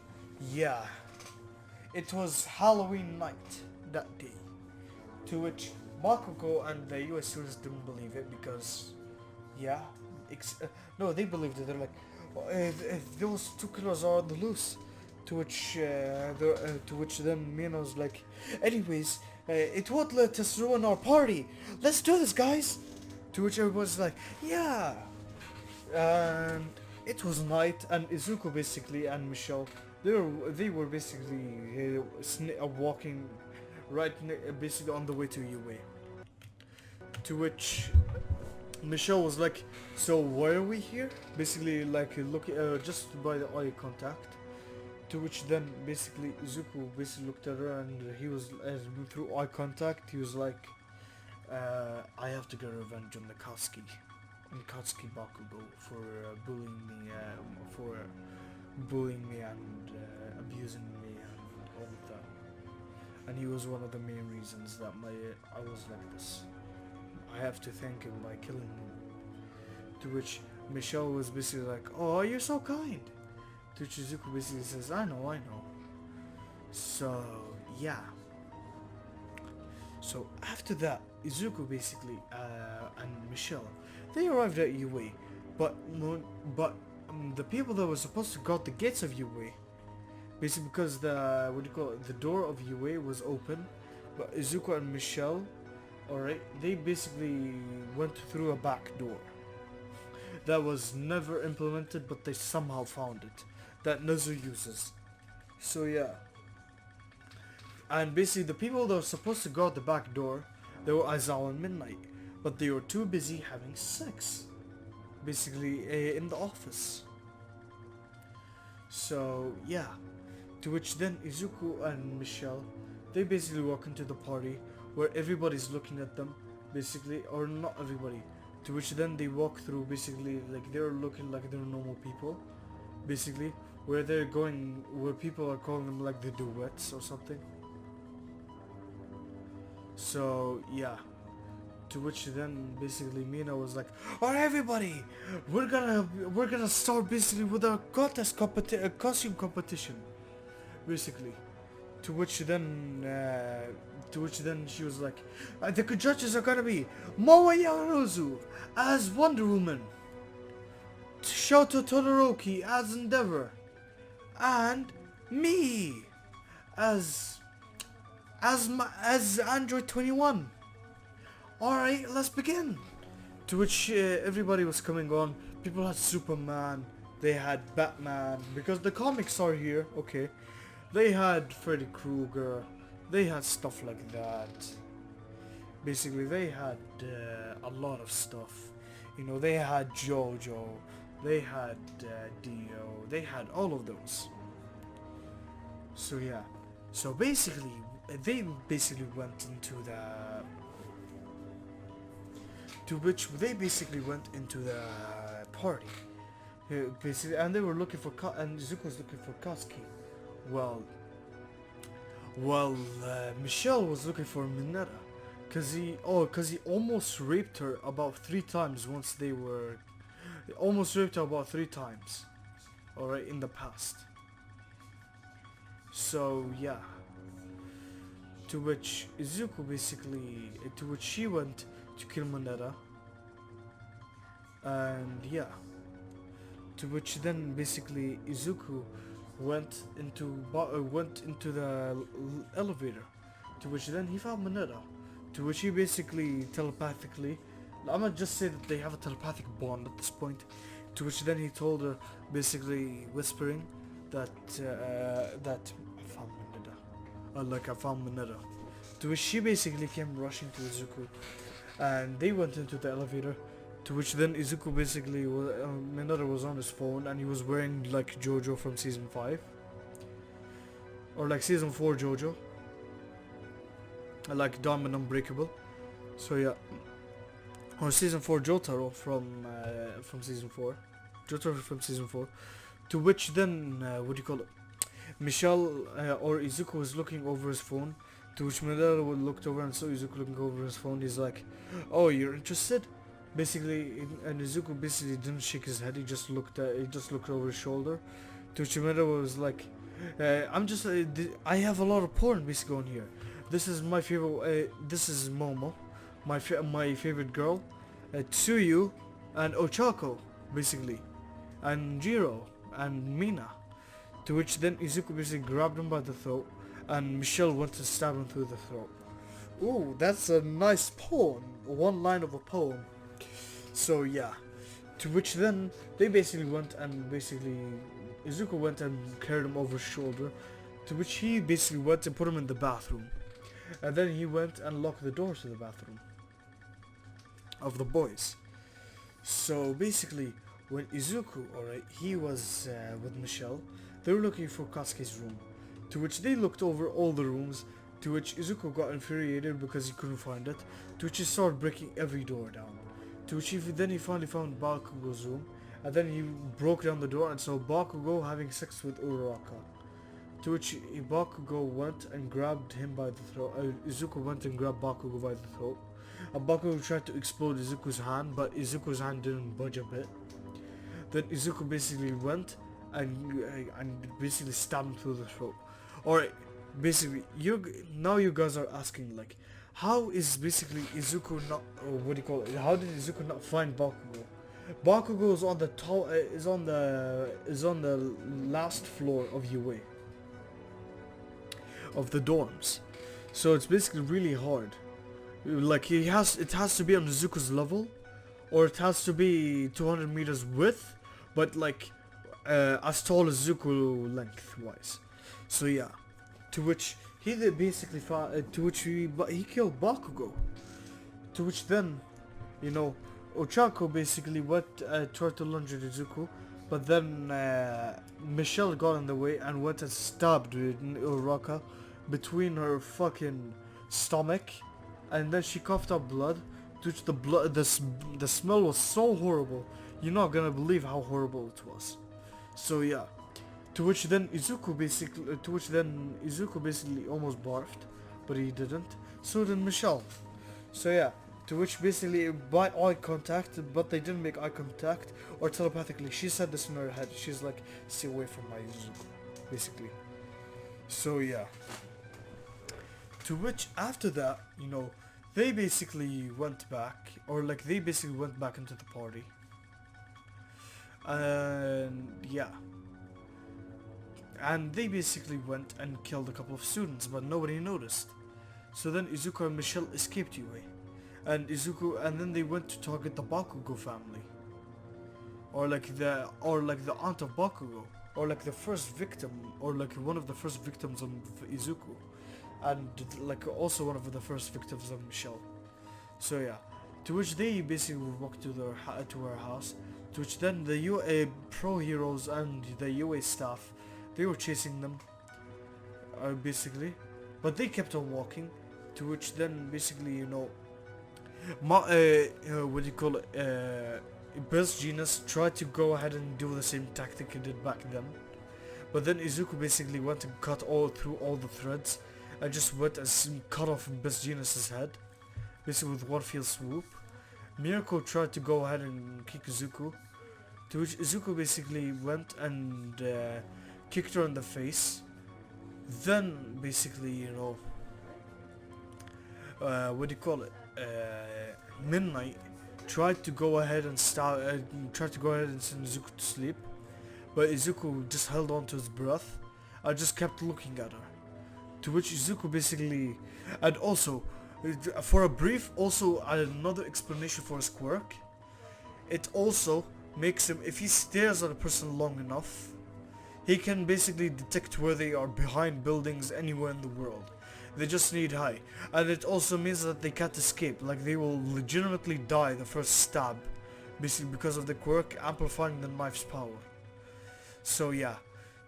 yeah, it was Halloween night that day. To which Bakugou and the US students didn't believe it because, yeah, no, they believed it. They're like, those two killers are on the loose. To which then Mina was like, anyways, it won't let us ruin our party. Let's do this, guys. To which everyone's like, yeah. And it was night, and Izuku basically and Michelle, they were basically walking right basically on the way to UA. To which Michelle was like, so why are we here? Basically like looking just by the eye contact. To which then basically Izuku basically looked at her, and he was through eye contact he was like, I have to get revenge on the Katsuki Bakugou for bullying me and abusing me and all of that. And he was one of the main reasons that I was like this. I have to thank him by killing him. To which Michelle was basically like, oh, you're so kind. To which Izuku basically says, I know. So yeah. So after that, Izuku basically and Michelle, they arrived at UA, but the people that were supposed to guard the gates of UA, basically because the door of UA was open, but Izuku and Michelle, alright, they basically went through a back door that was never implemented, but they somehow found it, that Nezu uses. So yeah. And basically the people that were supposed to guard the back door, they were Aizawa and Midnight, but they were too busy having sex, basically in the office. So yeah. To which then Izuku and Michelle, they basically walk into the party where everybody's looking at them, basically, or not everybody. To which then they walk through, basically like they're looking like they're normal people, basically, where they're going, where people are calling them like the duets or something. So yeah. To which then basically Mina was like, alright everybody, we're gonna start basically with a costume competition, basically. To which then she was like, the judges are gonna be Moa Yaruzu as Wonder Woman, Shoto Todoroki as Endeavor, and me as Android 21. Alright, let's begin. To which everybody was coming on. People had Superman, they had Batman, because the comics are here, okay. They had Freddy Krueger, they had stuff like that. Basically they had a lot of stuff. You know, they had JoJo, they had Dio, they had all of those. So yeah. So basically, they basically went into the... To which they basically went into the party, basically, and they were looking for and Izuku was looking for Katsuki. Well, Michelle was looking for Mineta, cause he almost raped her about 3 times once they were, almost raped her about 3 times, alright, in the past. So yeah. To which Izuku basically, to which she went to kill Moneta, and yeah, to which then basically Izuku went into the elevator, to which then he found Moneta, to which he basically telepathically, I'm gonna just say that they have a telepathic bond at this point, to which then he told her, basically whispering that that I found Moneta, like I found Moneta, to which she basically came rushing to Izuku, and they went into the elevator, to which then Izuku basically Mineta was on his phone and he was wearing like JoJo from season 5, or like season 4 JoJo, like Diamond Unbreakable. So yeah, or season 4 Jotaro from season 4, Jotaro from season 4. To which then what do you call it? Michelle or Izuku was looking over his phone. To which Mineta looked over and saw Izuku looking over his phone. He's like, "Oh, you're interested?" Basically, and Izuku basically didn't shake his head. He just looked over his shoulder. To which Mineta was like, "I'm just I have a lot of porn basically on here. This is my favorite. This is Momo, my favorite girl, Tsuyu, and Ochako, basically, and Jiro and Mina." To which then Izuku basically grabbed him by the throat, and Michelle went to stab him through the throat. Ooh, that's a nice poem. One line of a poem. So yeah. To which then they basically went and Izuku went and carried him over his shoulder. To which he basically went and put him in the bathroom. And then he went and locked the doors to the bathroom of the boys. So basically, when Izuku, alright, he was with Michelle, they were looking for Kasuke's room. To which they looked over all the rooms, to which Izuku got infuriated because he couldn't find it, to which he started breaking every door down. To which then he finally found Bakugou's room, and then he broke down the door and saw Bakugou having sex with Uraraka. To which Bakugou went and grabbed him by the throat. Izuku went and grabbed Bakugou by the throat. And Bakugou tried to explode Izuku's hand, but Izuku's hand didn't budge a bit. Then Izuku basically went and basically stabbed him through the throat. Alright, basically, you guys are asking like, how is basically Izuku not, or what do you call it? How did Izuku not find Bakugou? Bakugou is on the top, is on the last floor of UA, of the dorms. So it's basically really hard. Like it has to be on Izuku's level, or it has to be 200 meters width, but like as tall as Izuku length wise. So yeah, to which he basically to which he killed Bakugou. To which then, Ochako basically tried to lunge at Izuku, but then Michelle got in the way and went and stabbed Uraraka between her fucking stomach, and then she coughed up blood. To which the smell was so horrible, you're not gonna believe how horrible it was. So yeah. To which then Izuku basically almost barfed, but he didn't. So did Michelle. So yeah, to which basically by eye contact, but they didn't make eye contact, or telepathically, she said this in her head. She's like, "Stay away from my Izuku," basically. So yeah. To which after that, they basically went back, or like they basically went back into the party. And yeah. And they basically went and killed a couple of students, but nobody noticed. So then Izuku and Michelle escaped UA. And then they went to target the Bakugou family. Or like the aunt of Bakugou. Or like the first victim, or like one of the first victims of Izuku. And like also one of the first victims of Michelle. So yeah. To which they basically walked to her house. To which then the UA pro heroes and the UA staff, they were chasing them, basically, but they kept on walking. To which then basically, what do you call it? Best Genius tried to go ahead and do the same tactic he did back then, but then Izuku basically went and cut through all the threads, and just went and cut off Best Genius's head, basically with one fell swoop. Miracle tried to go ahead and kick Izuku, to which Izuku basically went and kicked her in the face. Then basically, what do you call it? Midnight tried to go ahead and send Izuku to sleep, but Izuku just held on to his breath. I just kept looking at her. To which Izuku basically, and also, for a brief, also another explanation for his quirk. It also makes him, if he stares at a person long enough, he can basically detect where they are behind buildings anywhere in the world. They just need high. And it also means that they can't escape, like they will legitimately die the first stab, basically because of the quirk amplifying the knife's power. So yeah,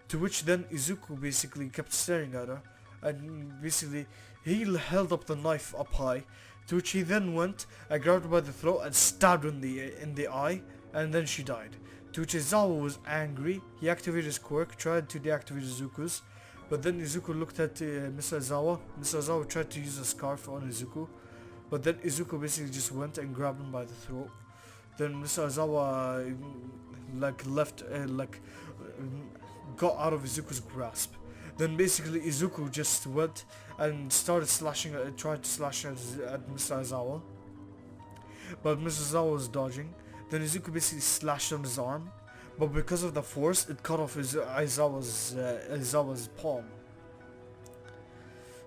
to which then Izuku basically kept staring at her, and basically he held up the knife up high, to which he then went and grabbed her by the throat and stabbed her in the eye, and then she died. To which Izawa was angry. He activated his quirk, tried to deactivate Izuku's, but then Izuku looked at Mr. Izawa. Mr. Izawa tried to use a scarf on Izuku, but then Izuku basically just went and grabbed him by the throat. Then Mr. Izawa got out of Izuku's grasp. Then basically Izuku just went and started tried to slash at Mr. Izawa, but Mr. Izawa was dodging. Then Izuku basically slashed on his arm, but because of the force, it cut off Aizawa's palm.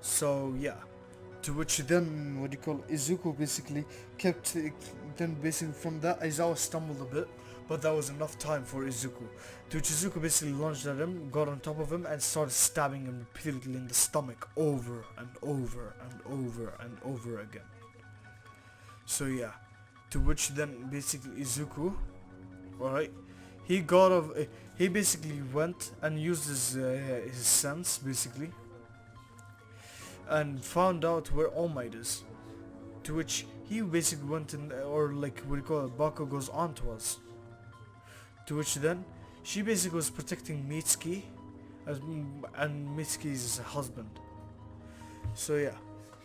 So yeah, to which then Izuku basically kept. Then basically from that, Aizawa stumbled a bit, but that was enough time for Izuku. To which Izuku basically lunged at him, got on top of him, and started stabbing him repeatedly in the stomach, over and over and over and over again. So yeah. To which then basically Izuku, alright, he basically went and used his sense basically, and found out where All Might is. To which he basically went in, or Bakugou's aunt was. To which then she basically was protecting Mitsuki, and Mitsuki's husband. So yeah,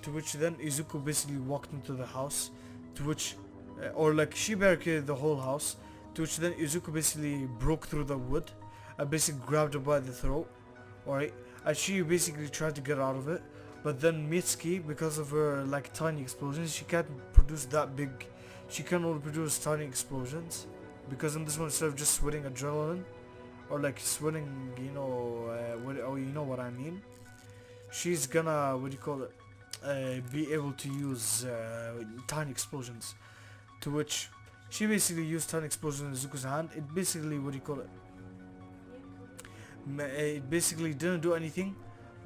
to which then Izuku basically walked into the house, to which she barricaded the whole house, to which then Izuku basically broke through the wood and basically grabbed her by the throat, alright, and she basically tried to get out of it, but then Mitsuki, because of her tiny explosions, she can't produce that big, she can only produce tiny explosions, because in this one, instead of just sweating adrenaline, or sweating, you know what I mean, she's gonna, be able to use tiny explosions. To which she basically used tiny explosion in Izuku's hand. It basically, it basically didn't do anything,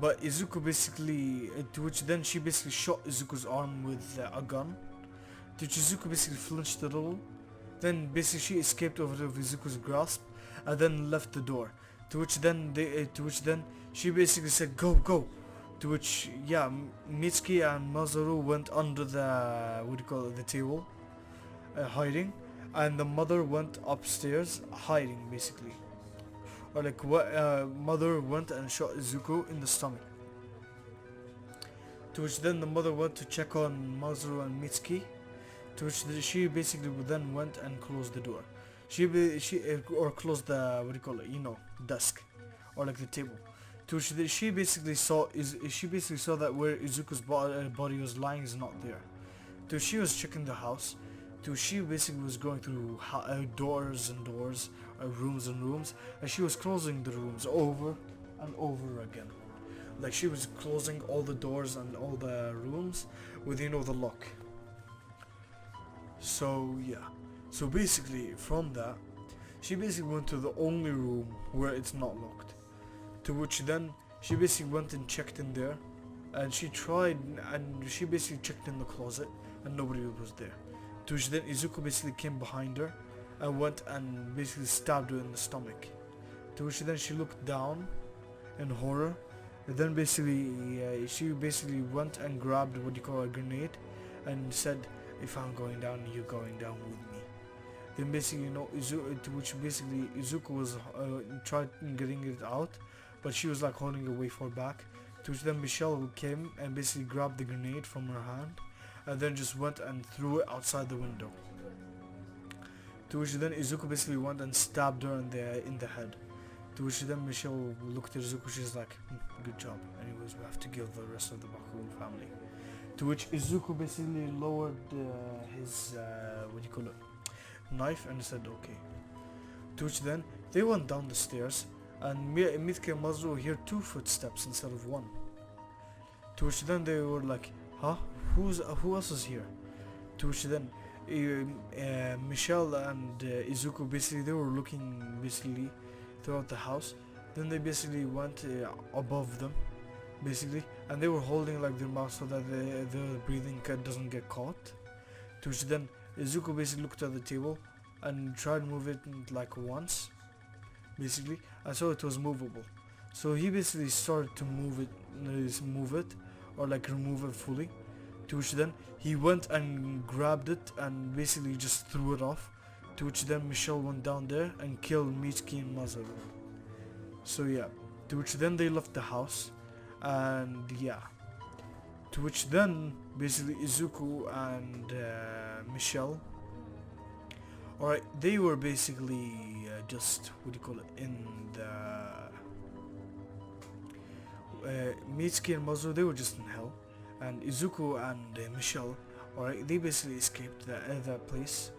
but Izuku basically, to which then she basically shot Izuku's arm with a gun, to which Izuku basically flinched a little. Then basically she escaped over of Izuku's grasp, and then left the door. To which then she basically said, "Go, go." To which, yeah, Mitsuki and Masaru went under the the table, hiding, and the mother went upstairs hiding basically, or mother went and shot Izuku in the stomach. To which then the mother went to check on Masaru and Mitsuki, to which she basically then went and closed the door. She closed the desk, or the table. To which she basically saw that where Izuku's body was lying is not there. So she was checking the house. So she basically was going through doors and doors, rooms and rooms, and she was closing the rooms over and over again. She was closing all the doors and all the rooms with the lock. So yeah, so basically from that, she basically went to the only room where it's not locked. To which then she basically went and checked in there, and she basically checked in the closet, and nobody was there. To which then Izuku basically came behind her and went and basically stabbed her in the stomach. To which then she looked down in horror, and then basically she basically went and grabbed a grenade and said, "If I'm going down, you're going down with me." Then basically Izuku was tried getting it out, but she was holding it way far back. To which then Michelle came and basically grabbed the grenade from her hand, and then just went and threw it outside the window. To which then Izuku basically went and stabbed her in the head. To which then Michelle looked at Izuku, she's like, "Good job. Anyways, we have to kill the rest of the Bakugou family." To which Izuku basically lowered his what do you call it, knife, and said okay. To which then they went down the stairs, and Mitsuki and Masaru hear two footsteps instead of one. To which then they were like, huh? Who else is here? To which then Michelle and Izuku basically they were looking basically throughout the house. Then they basically went above them, basically, and they were holding like their mouth so that the breathing doesn't get caught. To which then Izuku basically looked at the table and tried to move it like once, basically, and so it was movable. So he basically started to move it, or like remove it fully. To which then he went and grabbed it and basically just threw it off. To which then Michelle went down there and killed Mitsuki and Masaru. So yeah, to which then they left the house, and yeah, to which then basically Izuku and Michelle, alright, they were basically just, what do you call it, in the Mitsuki and Masaru, they were just in hell, and Izuku and Michelle, alright, they basically escaped that place,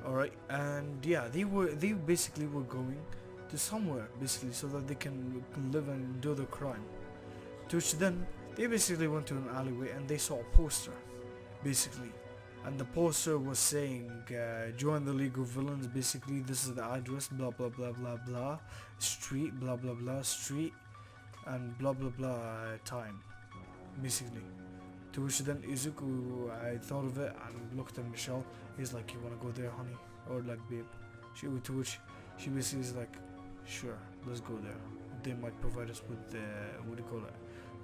alright, and yeah, they basically were going to somewhere basically so that they can live and do the crime. To which then they basically went to an alleyway and they saw a poster, basically, and the poster was saying join the League of Villains, basically this is the address, blah blah blah blah blah, street, blah blah blah street, and blah blah blah time, basically. To which then Izuku thought of it and looked at Michelle. He's like, you wanna go there, honey, or like, babe? To which she basically is like, sure, let's go there. They might provide us with what do you call it,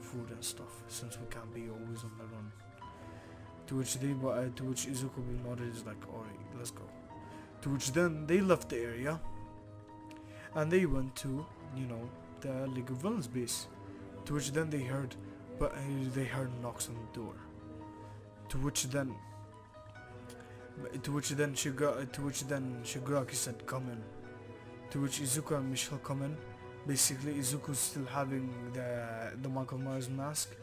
food and stuff, since we can't be always on the run. To which Izuku nodded, is like, alright, let's go. To which then they left the area and they went to, you know, the League of Villains base. To which then they heard knocks on the door. To which then Shigaraki said, come in. To which Izuku and Michelle come in. Basically, Izuku's still having the Michael Myers mask,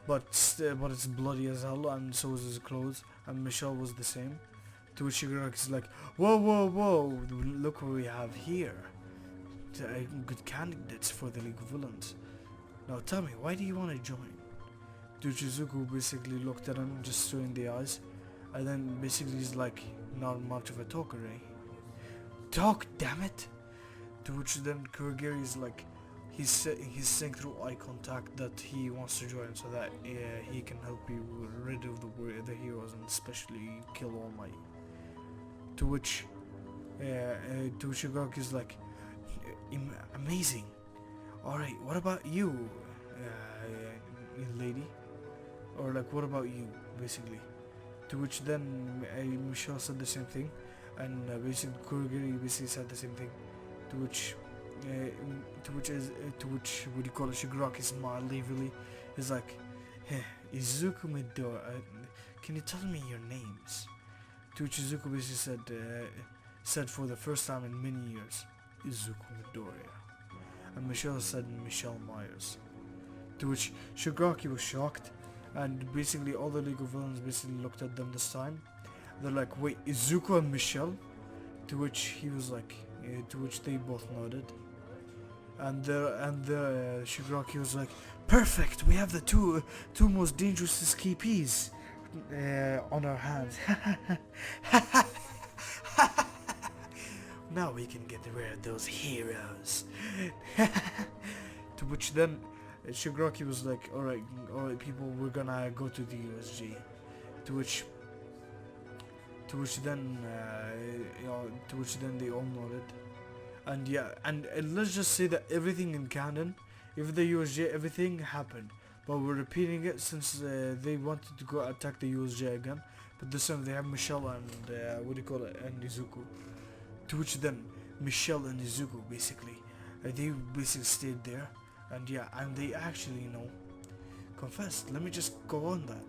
but it's bloody as hell, and so is his clothes. And Michelle was the same. To which Shigaraki's like, whoa, whoa, whoa! Look what we have here. Good candidates for the League of Villains. Now tell me, why do you want to join? To which Izuku basically looked at him, just straight in the eyes, and then basically he's like, not much of a talker, eh? Talk, damn it! To which then Kurogiri is like, he's saying through eye contact that he wants to join so that he can help you rid of the heroes and especially kill All Might. To which Shigaraki is like, amazing. Alright, what about you, lady? Or like, what about you, basically? To which then Michelle said the same thing, and basically Kurogiri basically said the same thing. To which what do you call it? Shigaraki smiled evilly. He's like, Izuku Midoriya, can you tell me your names? To which Izuku basically said for the first time in many years, Izuku Midoriya. And Michelle said Michelle Myers. To which Shigaraki was shocked, and basically all the League of Villains basically looked at them this time. They're like, wait, Izuku and Michelle? To which he was like, to which they both nodded. And Shigaraki was like, perfect, we have the two most dangerous escapees on our hands. Now we can get rid of those heroes. To which then Shigaraki was like, alright people, we're gonna go to the USG. To which then they all nodded. And yeah, and let's just say that everything in canon, even the USJ, everything happened, but we're repeating it since they wanted to go attack the USJ again, but this time they have Michelle and and Izuku. To which then Michelle and Izuku basically they basically stayed there, and yeah, and they actually confessed. Let me just go on that.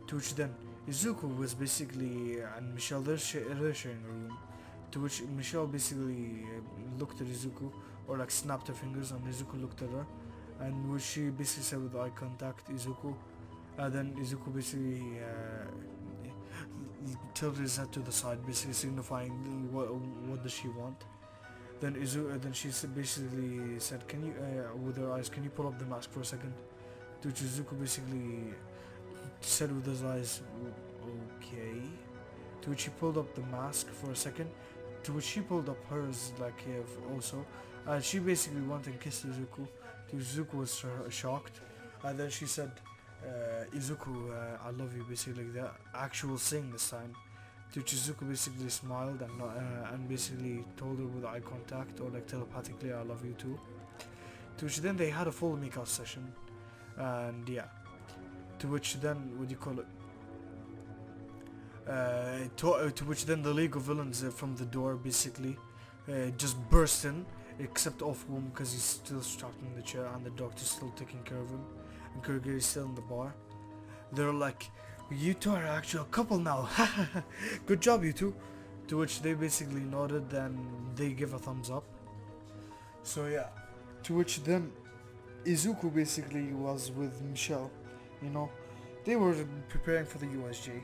To which then Izuku was basically and Michelle they're sharing a room. To which Michelle basically looked at Izuku, or like snapped her fingers, and Izuku looked at her, and which she basically said with eye contact, Izuku, Then Izuku basically tilted his head to the side, basically signifying what does she want. Then she basically said, "Can you, with her eyes, can you pull up the mask for a second?" To which Izuku basically said with his eyes, "Okay." To which he pulled up the mask for a second. To which she pulled up hers, like also. She basically went and kissed Izuku. Izuku was shocked, and then she said, "Izuku, I love you," basically like the actual saying this time. To which Izuku basically smiled and basically told her with eye contact or like telepathically, "I love you too." To which then they had a full makeout session, and yeah. To which then, what do you call it? To which then the League of Villains from the door basically just burst in, except Off-Womb because he's still strapped in the chair and the doctor's still taking care of him, and Kurogiri is still in the bar. They're like, "You two are an actual couple now. Good job, you two." To which they basically nodded and they give a thumbs up. So yeah. To which then Izuku basically was with Michelle. You know, they were preparing for the USJ.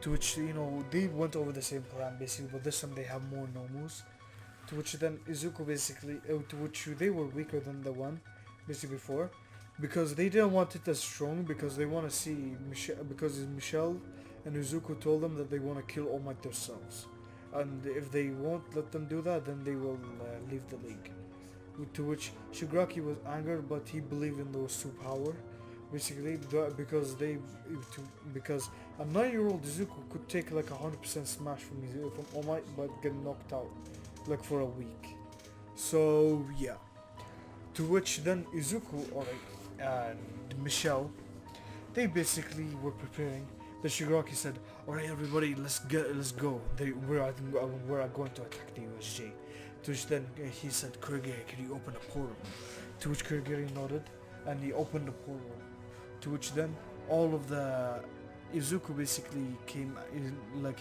To which, you know, they went over the same plan basically, but this time they have more Nomus. To which then Izuku basically, to which they were weaker than the one basically before, because they didn't want it as strong, because they want to see Michelle, because Michelle and Izuku told them that they want to kill All Might themselves, and if they won't let them do that, then they will leave the league. To which Shigaraki was angered, but he believed in those two power. Basically, because a 9-year-old Izuku could take like 100% smash from All Might, but get knocked out like for a week. So yeah. To which then Izuku and Michelle, they basically were preparing. The Shigaraki said, "Alright, everybody, let's go. We're going to attack the USJ." To which then he said, "Kurogiri, can you open a portal?" To which Kurogiri nodded, and he opened the portal. To which then all of the Izuku basically came in, like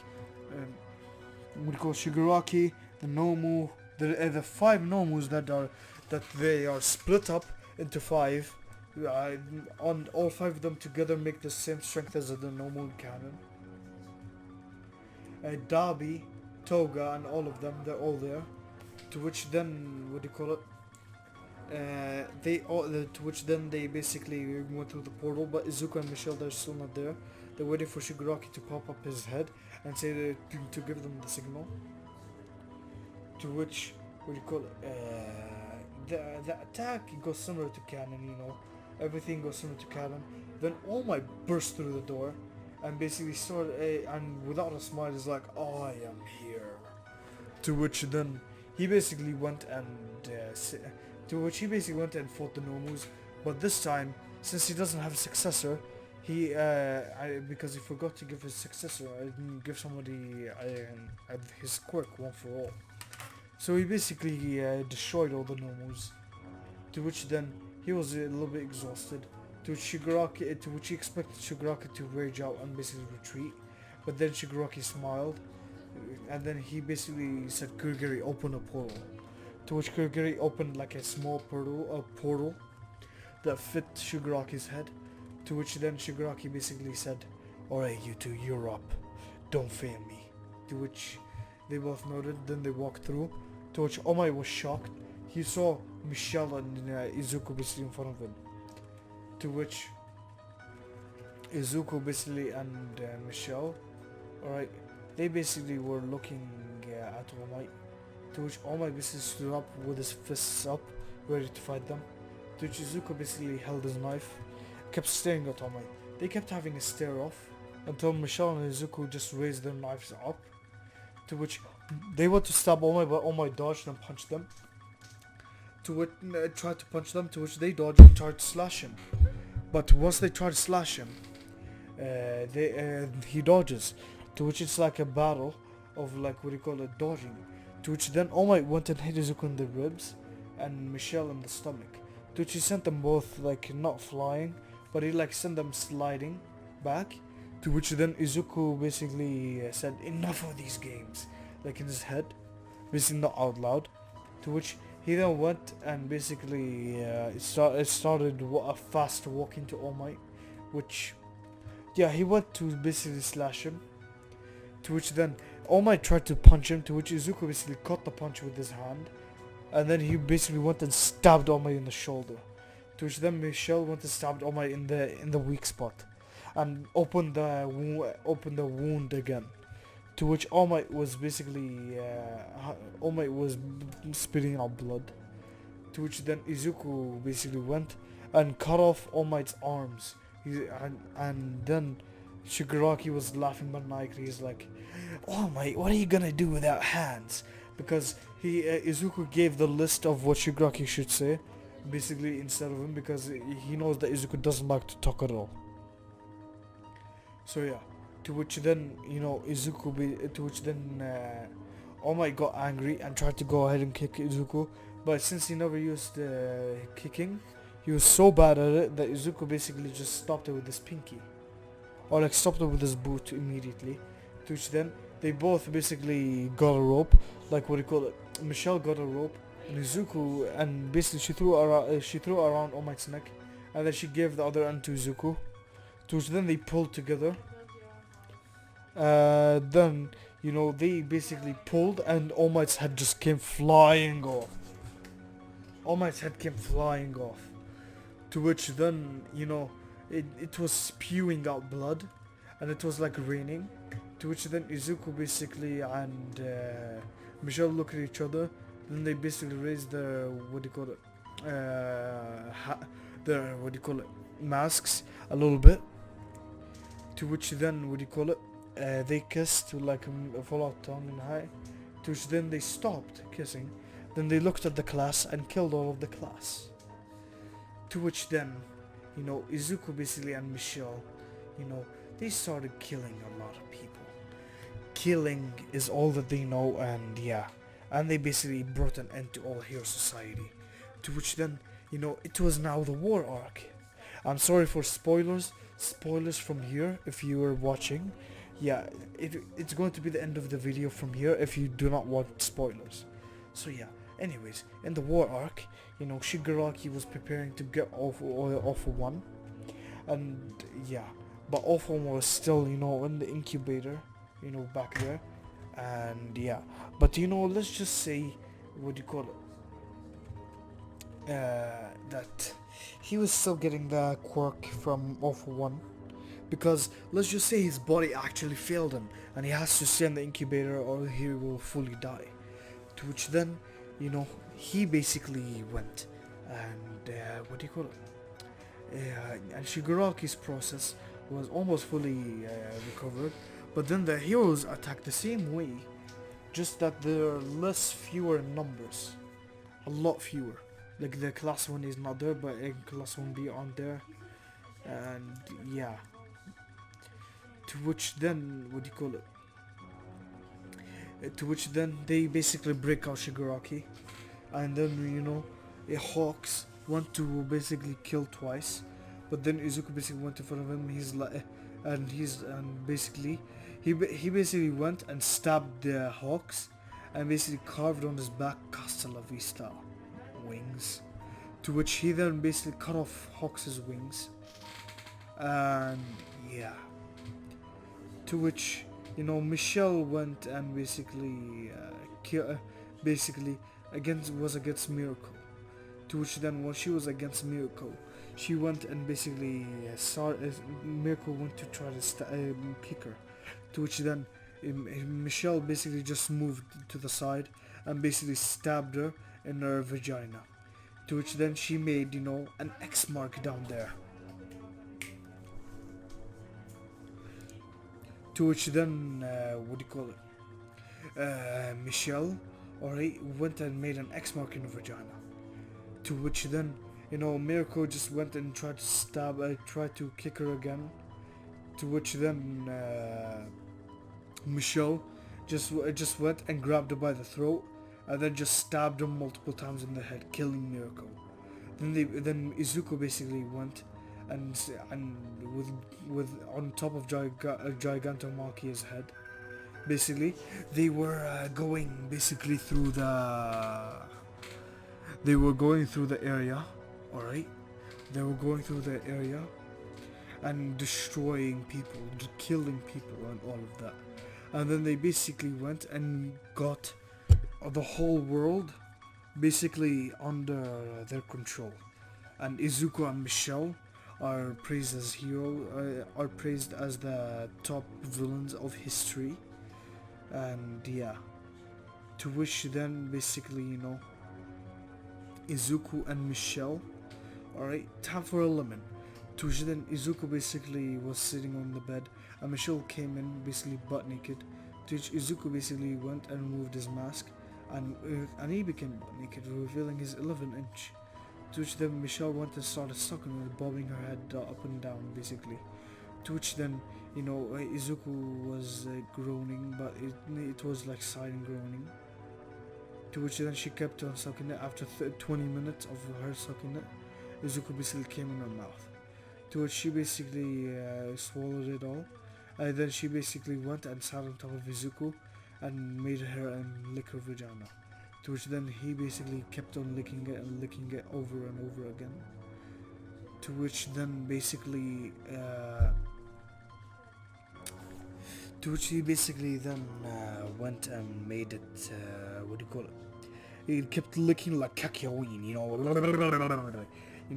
we call Shigaraki, the Nomu, the 5 Nomus that they are split up into 5. On all 5 of them together make the same strength as the Nomu cannon. Dabi, Toga, and all of them, they're all there. To which then, what do you call it? To which then they basically went through the portal, but Izuku and Michelle, they're still not there. They're waiting for Shigaraki to pop up his head and say to give them the signal. To which, what do you call it? The attack goes similar to canon, you know. Everything goes similar to canon. Then All Might burst through the door and basically started, and without a smile, is like, "I am here." To which then he basically went and fought the Nomus, but this time, since he doesn't have a successor, because he forgot to give his successor, give somebody his quirk one for all. So he basically destroyed all the Nomus. To which then he was a little bit exhausted. To which he expected Shigaraki to rage out and basically retreat, but then Shigaraki smiled, and then he basically said, "Kurogiri, open a portal." To which Kurogiri opened like a small portal that fit Shigaraki's head. To which then Shigaraki basically said, "Alright, you two, you're up. Don't fail me." To which they both nodded, then they walked through. To which All Might was shocked. He saw Michelle and Izuku basically in front of him. To which Izuku basically and Michelle, alright, they basically were looking at All Might. To which All Might basically stood up with his fists up, ready to fight them. To which Izuku basically held his knife, kept staring at All Might. They kept having a stare off until Michelle and Izuku just raised their knives up. To which they went to stab All Might, but All Might dodged and punched them. To which tried to punch them, to which they dodged and tried to slash him. But once they tried to slash him, he dodges. To which it's like a battle of like, what do you call it, dodging. To which then All Might went and hit Izuku in the ribs and Michelle in the stomach. To which he sent them both like not flying, but he like sent them sliding back. To which then Izuku basically said, "Enough of these games," like in his head, basically not out loud. To which he then went and basically started a fast walk into All Might, which Yeah, he went to basically slash him. To which then All Might tried to punch him. To which Izuku basically caught the punch with his hand, and then he basically went and stabbed All Might in the shoulder. To which then Michelle went and stabbed All Might in the weak spot, and opened the wound again. To which All Might was basically All Might was spitting out blood. To which then Izuku basically went and cut off All Might's arms. And then Shigaraki was laughing maniacally. He's like, "All Might, what are you gonna do without hands?" Because Izuku gave the list of what Shigaraki should say, basically instead of him, because he knows that Izuku doesn't like to talk at all. So yeah, to which then All Might got angry and tried to go ahead and kick Izuku, but since he never used kicking, he was so bad at it that Izuku basically just stopped it with his pinky, or like stopped it with his boot immediately. To which then they both basically got a rope, like what do you call it? Michelle got a rope, and Izuku, and basically she threw around All Might's neck, and then she gave the other end to Izuku. To which then they pulled together. Then they basically pulled, and All Might's head just came flying off. All Might's head came flying off. To which then it was spewing out blood, and it was like raining. To which then Izuku basically and Michelle look at each other. Then they basically raised their masks a little bit. To which then they kissed with like a full-out tongue and high. To which then they stopped kissing. Then they looked at the class and killed all of the class. To which then, Izuku basically and Michelle, they started killing a lot of people. Killing is all that they know, and yeah. And they basically brought an end to all Hero Society. To which then, it was now the war arc. I'm sorry for spoilers. Spoilers from here, if you were watching. Yeah, it's going to be the end of the video from here if you do not want spoilers. So yeah, anyways, in the war arc, Shigaraki was preparing to get off 1. And yeah, but off 1 was still, in the incubator, back there. And yeah, but let's just say, that he was still getting the quirk from off 1. Because let's just say his body actually failed him, and he has to stay in the incubator or he will fully die. To which then, he basically went and and Shigaraki's process was almost fully recovered. But then the heroes attacked the same way, just that there are fewer numbers, a lot fewer. Like the class 1 is not there, but in class 1B on there, and yeah. To which then, to which then they basically break out Shigaraki, and then Hawks went to basically kill twice, but then Izuku basically went in front of him. He basically went and stabbed the Hawks, and basically carved on his back "Hasta la vista" wings. To which he then basically cut off Hawks' wings, and yeah. To which Michelle went and basically was against Miracle. To which then when she was against Miracle, she went and basically Miracle went to try to kick her. To which then Michelle basically just moved to the side and basically stabbed her in her vagina. To which then she made an X mark down there. To which then, Michelle, went and made an X mark in her vagina. To which then, Miracle just went and tried to kick her again. To which then, Michelle just went and grabbed her by the throat, and then just stabbed her multiple times in the head, killing Miracle. Then Izuku basically went and with on top of Gigantomachia's head, basically they were going through the area. Alright, they were going through the area, and destroying people, killing people and all of that. And then they basically went and got the whole world basically under their control. And Izuku and Michelle are praised as are praised as the top villains of history. And yeah, to which then basically, you know, Izuku and Michelle, alright, time for a lemon. To which then Izuku basically was sitting on the bed and Michelle came in basically butt naked. To which Izuku basically went and removed his mask and he became butt naked, revealing his 11-inch. To which then Michelle went and started sucking her, bobbing her head up and down basically. To which then, you know, Izuku was groaning, but it was like silent groaning. To which then she kept on sucking it. After 20 minutes of her sucking it, Izuku basically came in her mouth. To which she basically swallowed it all. And then she basically went and sat on top of Izuku and made her lick her vagina. To which then he basically kept on licking it and licking it over and over again. To which then basically he basically then went and made it, what do you call it? He kept licking like Kakyoin, you know,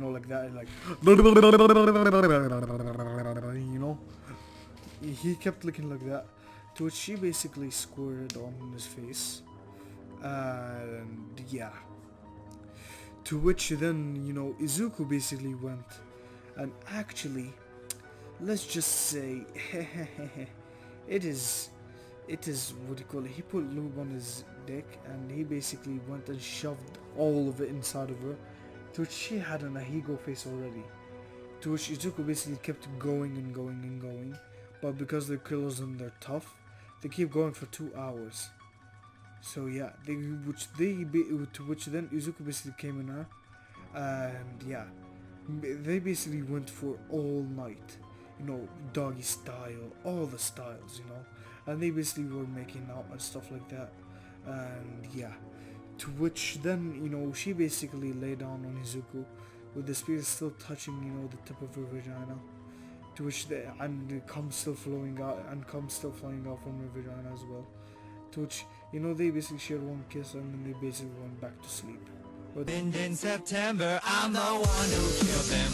like that, like, you know, he kept licking like that. To which she basically squirted on his face, and yeah. To which then, you know, Izuku basically went and actually, let's just say, it is, what do you call it, he put lube on his dick and he basically went and shoved all of it inside of her, to which she had an ahigo face already. To which Izuku basically kept going and going and going, but because they're killers and they're tough, they keep going for 2 hours. So yeah, to which then Izuku basically came in her, and yeah, they basically went for all night, you know, doggy style, all the styles, you know, and they basically were making out and stuff like that. And yeah, to which then, you know, she basically lay down on Izuku with the spirit still touching, you know, the tip of her vagina. To which and cum still flowing out and cum still flying out from her vagina as well. To which, you know, they basically shared one kiss and then they basically went back to sleep. In September, I'm the one who killed them.